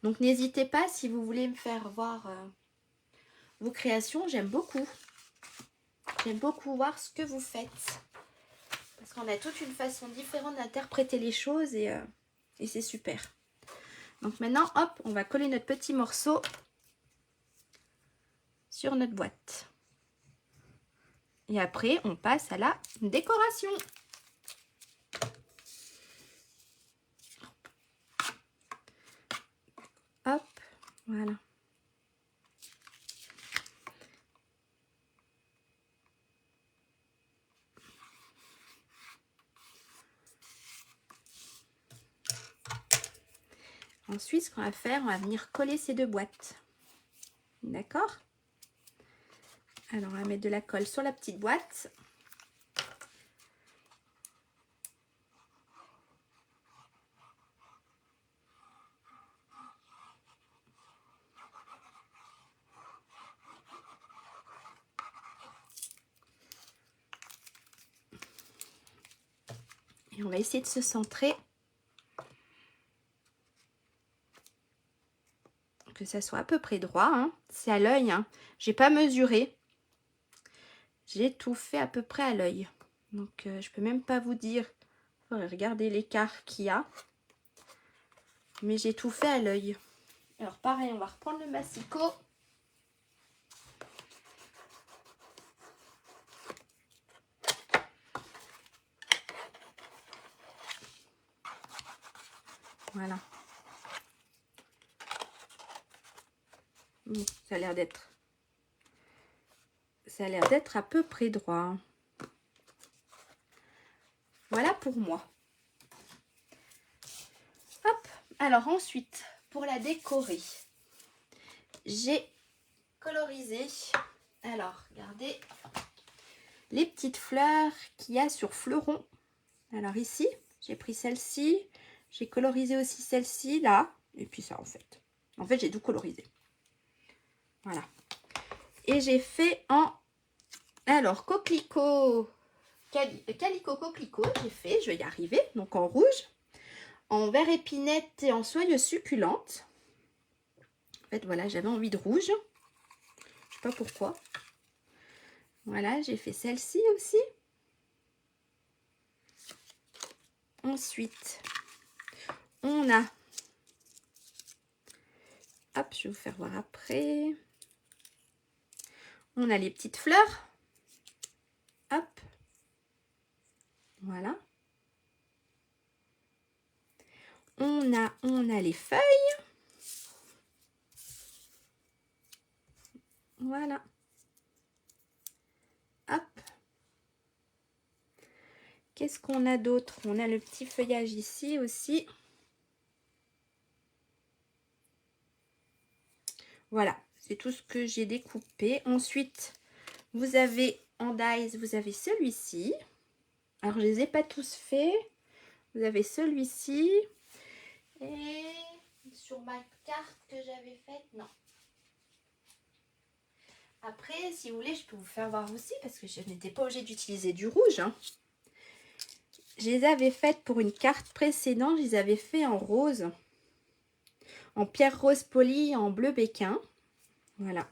Donc, n'hésitez pas si vous voulez me faire voir vos créations. J'aime beaucoup. J'aime beaucoup voir ce que vous faites. Parce qu'on a toute une façon différente d'interpréter les choses et c'est super. Donc maintenant, hop, on va coller notre petit morceau sur notre boîte. Et après, on passe à la décoration. Hop, voilà. Ensuite, ce qu'on va faire, on va venir coller ces deux boîtes. D'accord? Alors, on va mettre de la colle sur la petite boîte. Et on va essayer de se centrer. Que ça soit à peu près droit. Hein. C'est à l'œil. Hein. J'ai pas mesuré. J'ai tout fait à peu près à l'œil. Donc, je peux même pas vous dire. Il faudrait regarder l'écart qu'il y a. Mais j'ai tout fait à l'œil. Alors, pareil, on va reprendre le massicot. Voilà. Ça a l'air d'être... Ça a l'air d'être à peu près droit. Voilà pour moi. Hop. Alors ensuite, pour la décorer, j'ai colorisé. Alors, regardez les petites fleurs qu'il y a sur fleuron. Alors ici, j'ai pris celle-ci. J'ai colorisé aussi celle-ci, là. Et puis ça, en fait. En fait, j'ai tout colorisé. Voilà. Et j'ai fait en... Alors, coquelicot... Calico coquelicot, j'ai fait, je vais y arriver. Donc en rouge, en vert épinette et en soie succulente. En fait, voilà, j'avais envie de rouge. Je sais pas pourquoi. Voilà, j'ai fait celle-ci aussi. Ensuite, on a... Hop, je vais vous faire voir après. On a les petites fleurs. Hop. Voilà. On a les feuilles. Voilà. Hop. Qu'est-ce qu'on a d'autre? On a le petit feuillage ici aussi. Voilà, c'est tout ce que j'ai découpé. Ensuite, vous avez en dies, vous avez celui-ci. Alors, je les ai pas tous faits. Vous avez celui-ci. Et sur ma carte que j'avais faite, non. Après, si vous voulez, je peux vous faire voir aussi parce que je n'étais pas obligée d'utiliser du rouge. Hein. Je les avais faites pour une carte précédente. Je les avais fait en rose. En pierre rose polie, en bleu béquin. Voilà.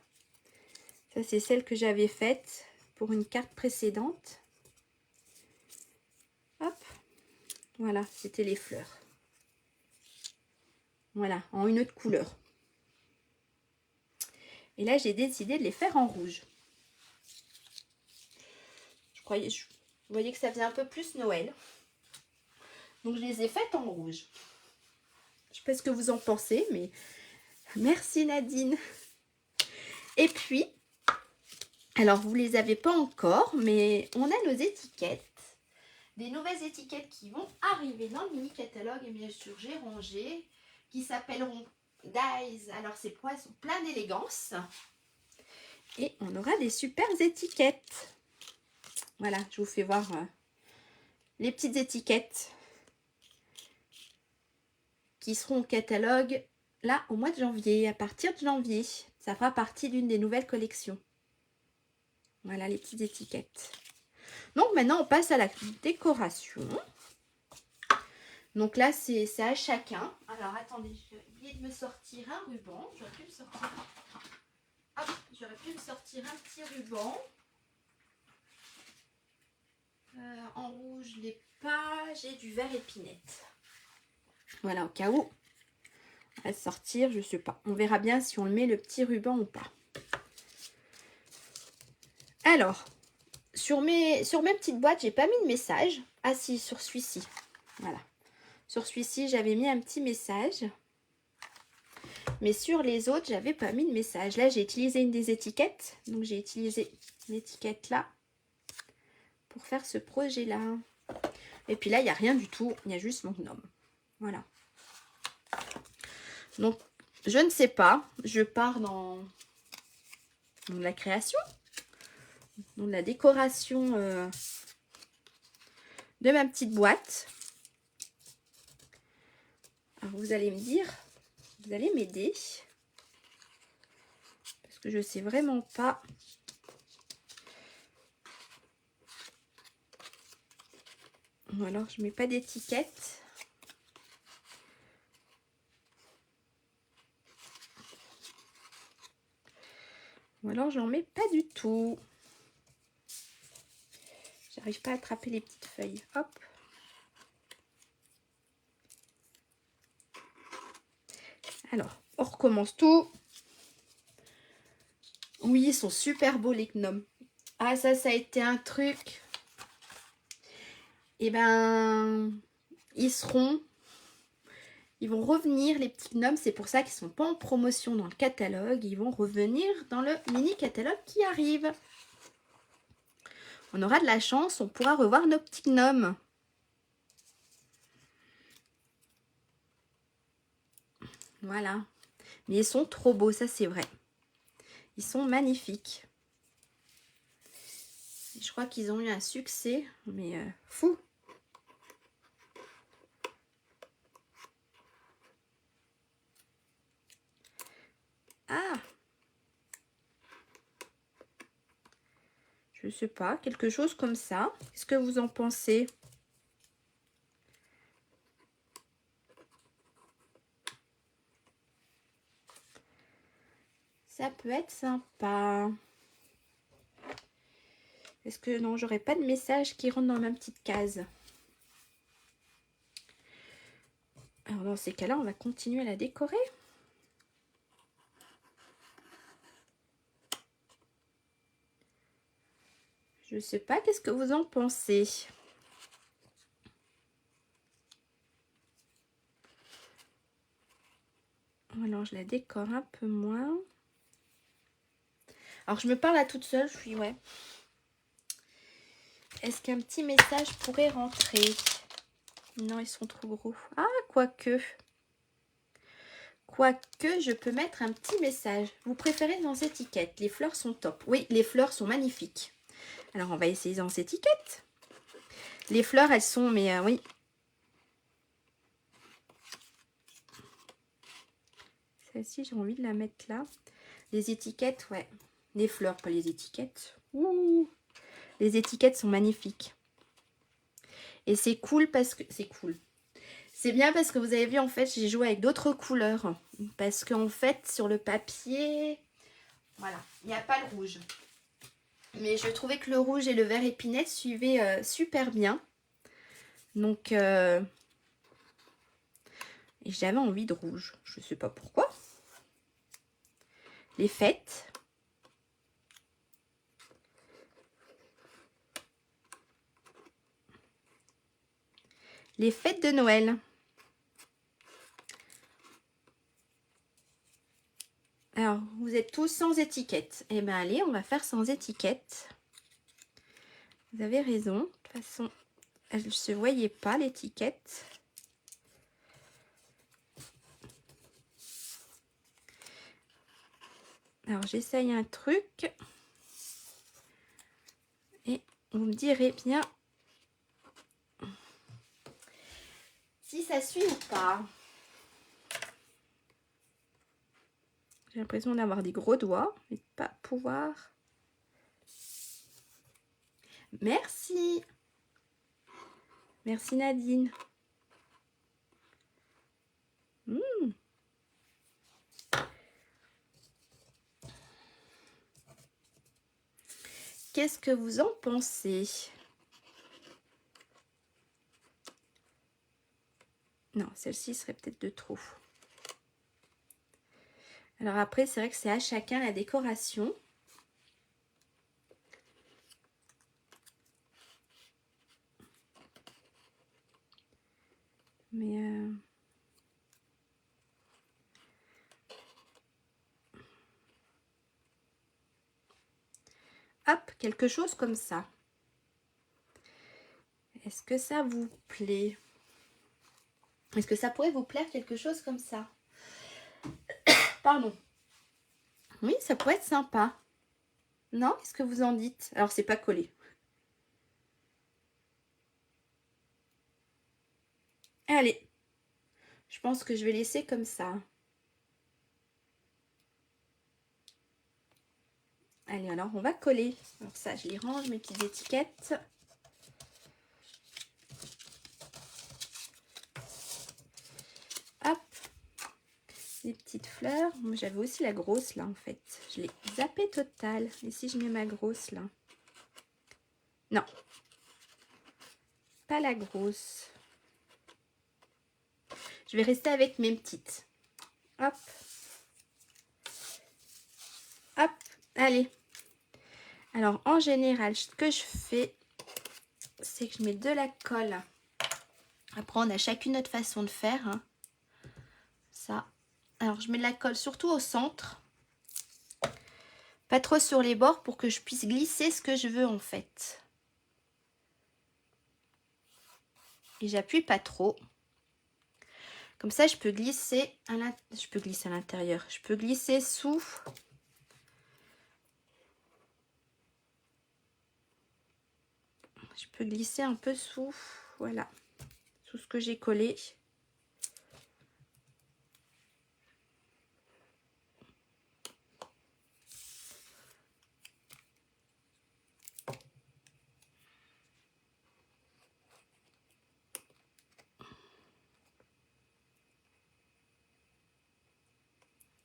Ça, c'est celle que j'avais faite pour une carte précédente. Hop. Voilà, c'était les fleurs. Voilà, en une autre couleur. Et là, j'ai décidé de les faire en rouge. Vous voyez que ça faisait un peu plus Noël. Donc, je les ai faites en rouge. Je ne sais pas ce que vous en pensez, mais merci Nadine. Et puis, alors, vous ne les avez pas encore, mais on a nos étiquettes. Des nouvelles étiquettes qui vont arriver dans le mini-catalogue. Et bien sûr, j'ai rangé, qui s'appelleront Dies. Alors, ces pois sont pleins d'élégance. Et on aura des super étiquettes. Voilà, je vous fais voir les petites étiquettes qui seront au catalogue là au mois de janvier. À partir de janvier, ça fera partie d'une des nouvelles collections. Voilà les petites étiquettes. Donc maintenant, on passe à la décoration. Donc là, c'est à chacun. Alors attendez, j'ai oublié de me sortir un ruban. J'aurais pu me sortir. Hop, j'aurais pu me sortir un petit ruban. En rouge, je l'ai pas. J'ai du vert épinette. Voilà, au cas où. À sortir, je sais pas. On verra bien si on le met le petit ruban ou pas. Alors, sur mes petites boîtes, j'ai pas mis de message. Ah si, sur celui-ci. Voilà. Sur celui-ci, j'avais mis un petit message. Mais sur les autres, j'avais pas mis de message. Là, j'ai utilisé une des étiquettes. Donc, j'ai utilisé l'étiquette là pour faire ce projet-là. Et puis là, il n'y a rien du tout. Il y a juste mon gnome. Voilà. Donc, je ne sais pas. Je pars dans la création. Dans la décoration de ma petite boîte. Alors, vous allez me dire, vous allez m'aider. Parce que je ne sais vraiment pas. Ou alors, je ne mets pas d'étiquette. Ou alors, j'en mets pas du tout. J'arrive pas à attraper les petites feuilles. Hop. Alors, on recommence tout. Oui, ils sont super beaux les gnomes. Ah, ça a été un truc. Eh ben, ils vont revenir, les petits gnomes. C'est pour ça qu'ils ne sont pas en promotion dans le catalogue. Ils vont revenir dans le mini-catalogue qui arrive. On aura de la chance, on pourra revoir nos petits gnomes. Voilà. Mais ils sont trop beaux, ça c'est vrai. Ils sont magnifiques. Je crois qu'ils ont eu un succès, mais fou. Ah! Je sais pas, quelque chose comme ça. Qu'est-ce que vous en pensez? Ça peut être sympa. Est-ce que non, j'aurais pas de message qui rentre dans ma petite case? Alors dans ces cas-là, on va continuer à la décorer. Je sais pas, qu'est-ce que vous en pensez? Alors je la décore un peu moins. Alors je me parle à toute seule, je suis ouais. Est-ce qu'un petit message pourrait rentrer? Non, ils sont trop gros. Ah, quoique. Quoique, je peux mettre un petit message. Vous préférez dans étiquette? Les fleurs sont top. Oui, les fleurs sont magnifiques. Alors, on va essayer dans étiquette. Les fleurs, elles sont, mais oui. Celle-ci, j'ai envie de la mettre là. Les étiquettes, ouais. Les fleurs, pas les étiquettes. Ouh. Les étiquettes sont magnifiques. Et c'est cool parce que... C'est cool. C'est bien parce que vous avez vu, en fait, j'ai joué avec d'autres couleurs. Parce qu'en fait, sur le papier, voilà, il n'y a pas le rouge. Mais je trouvais que le rouge et le vert épinette suivaient super bien. Donc, et j'avais envie de rouge. Je ne sais pas pourquoi. Les fêtes. Les fêtes de Noël. Alors, vous êtes tous sans étiquette. Eh bien, allez, on va faire sans étiquette. Vous avez raison. De toute façon, elle ne se voyait pas, l'étiquette. Alors, j'essaye un truc. Et vous me direz bien si ça suit ou pas. J'ai l'impression d'avoir des gros doigts, mais de pas pouvoir. Merci. Merci Nadine. Qu'est-ce que vous en pensez? Non, celle-ci serait peut-être de trop. Alors après, c'est vrai que c'est à chacun la décoration. Mais hop, quelque chose comme ça. Est-ce que ça vous plaît? Est-ce que ça pourrait vous plaire quelque chose comme ça? Pardon. Oui, ça pourrait être sympa. Non? Qu'est-ce que vous en dites? Alors, c'est pas collé. Allez. Je pense que je vais laisser comme ça. Allez, alors, on va coller. Alors ça, je les range, mes petites étiquettes. Hop. Les petites fleurs. Moi, j'avais aussi la grosse, là, en fait. Je l'ai zappée totale. Et si je mets ma grosse, là? Non. Pas la grosse. Je vais rester avec mes petites. Hop. Hop. Allez. Alors, en général, ce que je fais, c'est que je mets de la colle. Après, on a chacune notre façon de faire. Hein. Ça. Alors, je mets de la colle surtout au centre. Pas trop sur les bords pour que je puisse glisser ce que je veux, en fait. Et j'appuie pas trop. Comme ça, je peux glisser à l'intérieur. Je peux glisser sous. Je peux glisser un peu sous. Voilà. Sous ce que j'ai collé.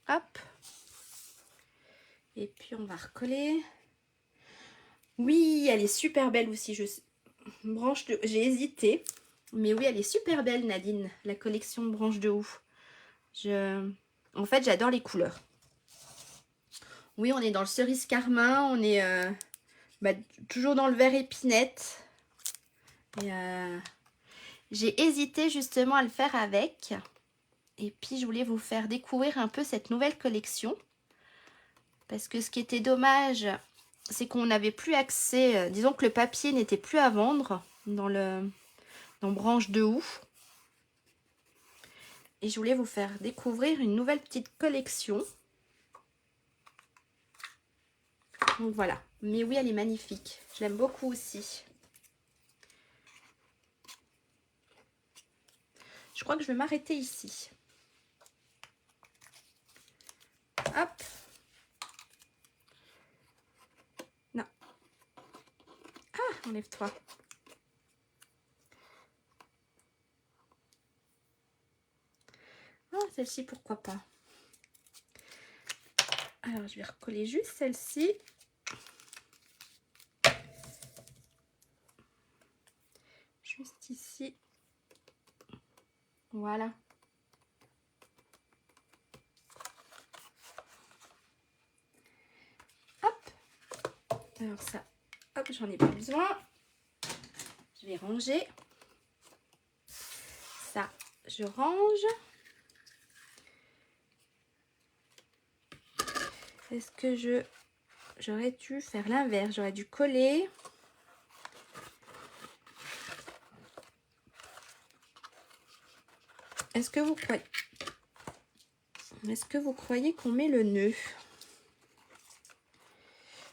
Hop. Et puis on va recoller. Oui, elle est super belle aussi. J'ai hésité. Mais oui, elle est super belle, Nadine. La collection branche de ouf. En fait, j'adore les couleurs. Oui, on est dans le cerise carmin. On est toujours dans le vert épinette. Et j'ai hésité justement à le faire avec. Et puis, je voulais vous faire découvrir un peu cette nouvelle collection. Parce que ce qui était dommage, c'est qu'on n'avait plus accès. Disons que le papier n'était plus à vendre dans branche de ouf. Et je voulais vous faire découvrir une nouvelle petite collection. Donc voilà. Mais oui, elle est magnifique. Je l'aime beaucoup aussi. Je crois que je vais m'arrêter ici. Hop. Non. Ah, enlève-toi. Oh, celle-ci, pourquoi pas. Alors, je vais recoller juste celle-ci. Juste ici. Voilà. Hop. Alors ça, hop, j'en ai pas besoin. Je vais ranger. Ça, je range. Est-ce que j'aurais dû faire l'inverse? J'aurais dû coller. Est-ce que vous croyez qu'on met le nœud?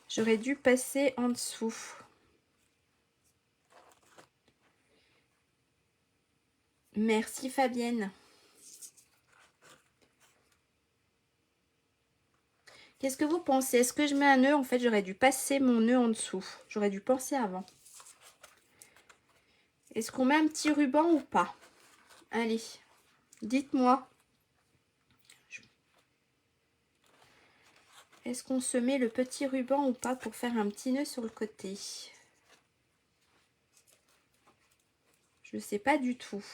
J'aurais dû passer en dessous. Merci Fabienne. Qu'est-ce que vous pensez? Est-ce que je mets un nœud? En fait, j'aurais dû passer mon nœud en dessous. J'aurais dû penser avant. Est-ce qu'on met un petit ruban ou pas? Allez, dites-moi. Est-ce qu'on se met le petit ruban ou pas pour faire un petit nœud sur le côté? Je ne sais pas du tout.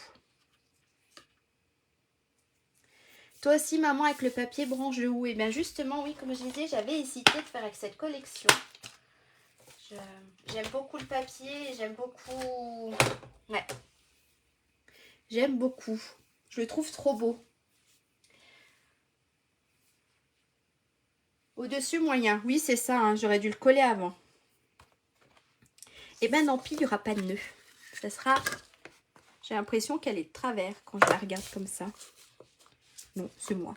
Toi aussi, maman, avec le papier branche de où? Et bien justement, oui, comme je disais, j'avais hésité de faire avec cette collection. J'aime beaucoup le papier, j'aime beaucoup... Ouais. J'aime beaucoup. Je le trouve trop beau. Au-dessus, moyen. Oui, c'est ça, hein, j'aurais dû le coller avant. Et ben tant pis, il n'y aura pas de nœud. Ça sera... J'ai l'impression qu'elle est de travers quand je la regarde comme ça. Non, c'est moi.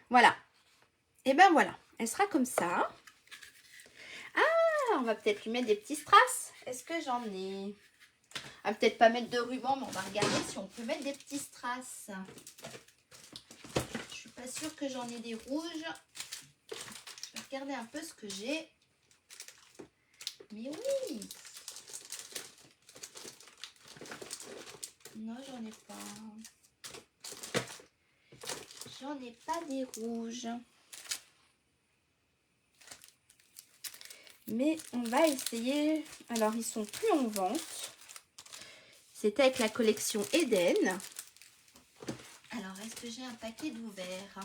Voilà. Et ben voilà. Elle sera comme ça. Ah, on va peut-être lui mettre des petits strass. Est-ce que j'en ai? On va peut-être pas mettre de ruban, mais on va regarder si on peut mettre des petits strass. Je suis pas sûre que j'en ai des rouges. Je vais regarder un peu ce que j'ai. Mais oui. Non, j'en ai pas. J'en ai pas des rouges. Mais on va essayer. Alors, ils sont plus en vente. C'était avec la collection Eden. Alors, est-ce que j'ai un paquet d'ouvert?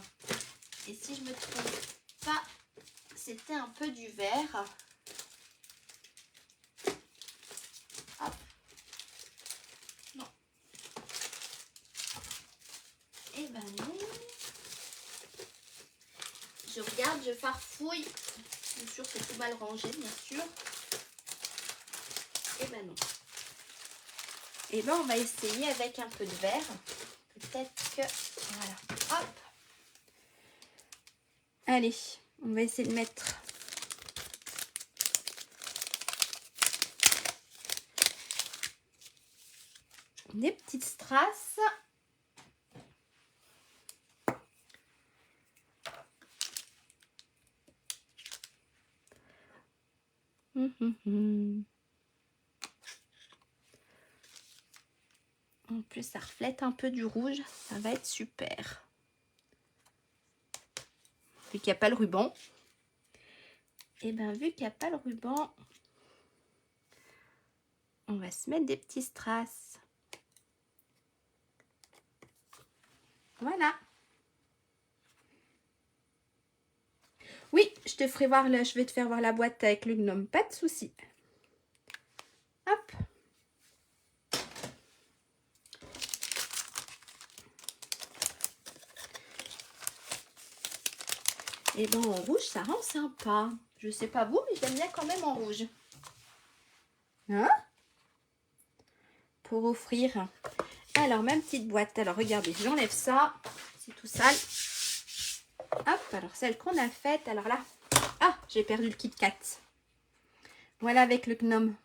Et si je me trompe pas, c'était un peu du vert. Hop. Non. Eh ben non. Je regarde, je farfouille. Je suis sûre que c'est tout mal rangé, bien sûr. Eh ben non. Et ben on va essayer avec un peu de vert. Peut-être que... Voilà. Hop. Allez, on va essayer de mettre... des petites strass. En plus, ça reflète un peu du rouge. Ça va être super. Vu qu'il n'y a pas le ruban. Et bien, vu qu'il n'y a pas le ruban, on va se mettre des petits strass. Voilà. Oui, je te ferai voir, je vais te faire voir la boîte avec le gnome. Pas de souci. Hop. Et ben en rouge, ça rend sympa. Je sais pas vous, mais j'aime bien quand même en rouge. Hein? Pour offrir. Alors, ma petite boîte. Alors, regardez, j'enlève ça. c'est tout sale. Hop, alors celle qu'on a faite, alors là, ah, j'ai perdu le Kit Kat. Voilà avec le gnome.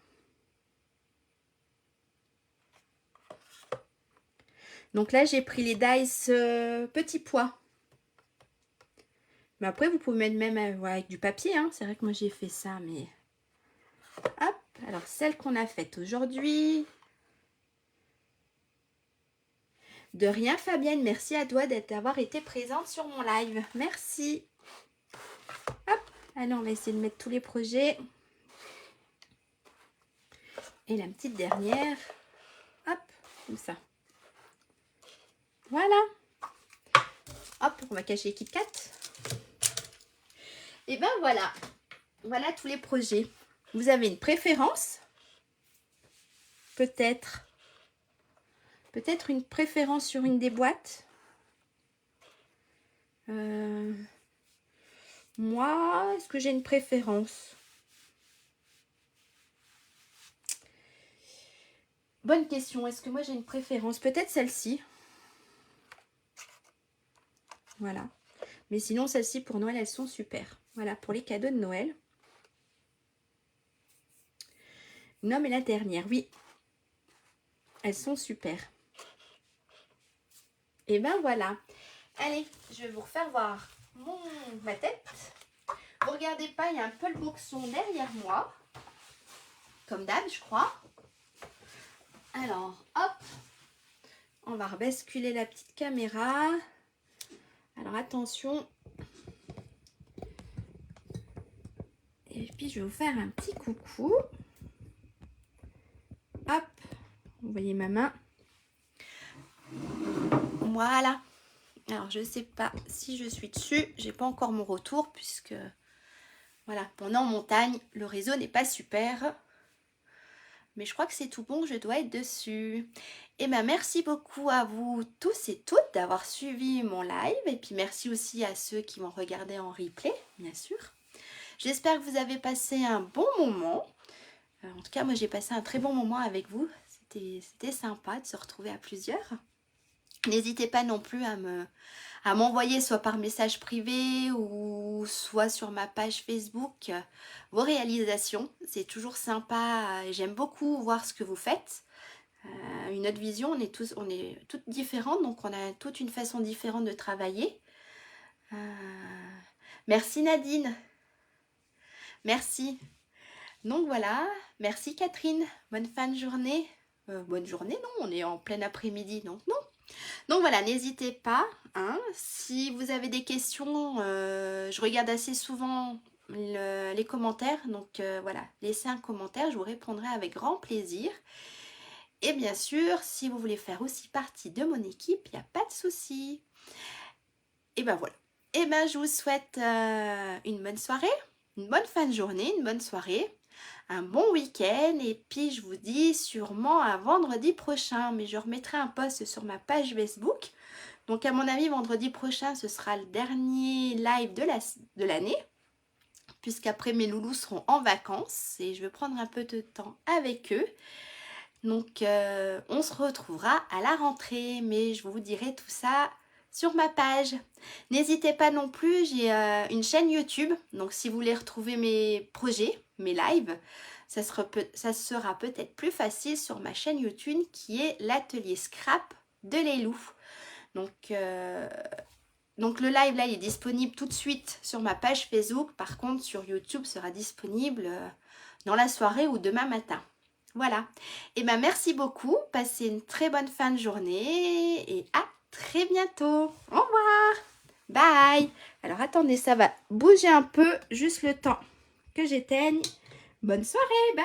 Donc là, j'ai pris les dice petits pois. Mais après, vous pouvez mettre même avec du papier. Hein. C'est vrai que moi, j'ai fait ça, mais... Hop, alors celle qu'on a faite aujourd'hui. De rien, Fabienne. Merci à toi d'avoir été présente sur mon live. Merci. Hop, allez, on va essayer de mettre tous les projets. Et la petite dernière. Hop, comme ça. Voilà. Hop, on va cacher les Kit Kat. Et ben voilà. Voilà tous les projets. Vous avez une préférence? Peut-être une préférence sur une des boîtes? Moi, est-ce que j'ai une préférence? Bonne question. Est-ce que moi j'ai une préférence? Peut-être celle-ci. Voilà. Mais sinon, celles-ci pour Noël, elles sont super. Voilà, pour les cadeaux de Noël. Non, mais la dernière, oui. Elles sont super. Et ben voilà. Allez, je vais vous refaire voir ma tête. Vous regardez pas, il y a un peu le boxon derrière moi. Comme d'hab, je crois. Alors, hop. On va rebasculer la petite caméra. Alors, attention. Et puis, je vais vous faire un petit coucou. Hop. Vous voyez ma main. Voilà. Alors, je ne sais pas si je suis dessus. J'ai pas encore mon retour puisque, voilà, on est en montagne. Le réseau n'est pas super. Mais je crois que c'est tout bon, je dois être dessus. Et bien, merci beaucoup à vous tous et toutes d'avoir suivi mon live. Et puis, merci aussi à ceux qui m'ont regardé en replay, bien sûr. J'espère que vous avez passé un bon moment. En tout cas, moi, j'ai passé un très bon moment avec vous. C'était sympa de se retrouver à plusieurs. N'hésitez pas non plus à m'envoyer soit par message privé ou soit sur ma page Facebook vos réalisations. C'est toujours sympa et j'aime beaucoup voir ce que vous faites. Une autre vision, on est toutes différentes, donc on a toute une façon différente de travailler. Merci Nadine. Merci. Donc voilà, merci Catherine. Bonne fin de journée. Bonne journée, non, on est en plein après-midi, donc non. Donc voilà, n'hésitez pas, hein, si vous avez des questions, je regarde assez souvent les commentaires, donc voilà, laissez un commentaire, je vous répondrai avec grand plaisir. Et bien sûr, si vous voulez faire aussi partie de mon équipe, il n'y a pas de souci. Et ben voilà, et ben je vous souhaite une bonne soirée, une bonne fin de journée, une bonne soirée. Un bon week-end et puis je vous dis sûrement à vendredi prochain, mais je remettrai un post sur ma page Facebook. Donc à mon avis vendredi prochain ce sera le dernier live de l'année, puisqu'après mes loulous seront en vacances et je vais prendre un peu de temps avec eux. Donc on se retrouvera à la rentrée, mais je vous dirai tout ça sur ma page. N'hésitez pas non plus, j'ai une chaîne YouTube, donc si vous voulez retrouver mes projets, mes lives, ça sera peut-être plus facile sur ma chaîne YouTube qui est l'atelier scrap de Lélou. Donc le live là il est disponible tout de suite sur ma page Facebook, par contre sur YouTube sera disponible dans la soirée ou demain matin. Voilà, et ben merci beaucoup, passez une très bonne fin de journée et à très bientôt. Au revoir. Bye. Alors attendez, ça va bouger un peu, juste le temps que j'éteigne. Bonne soirée, bye.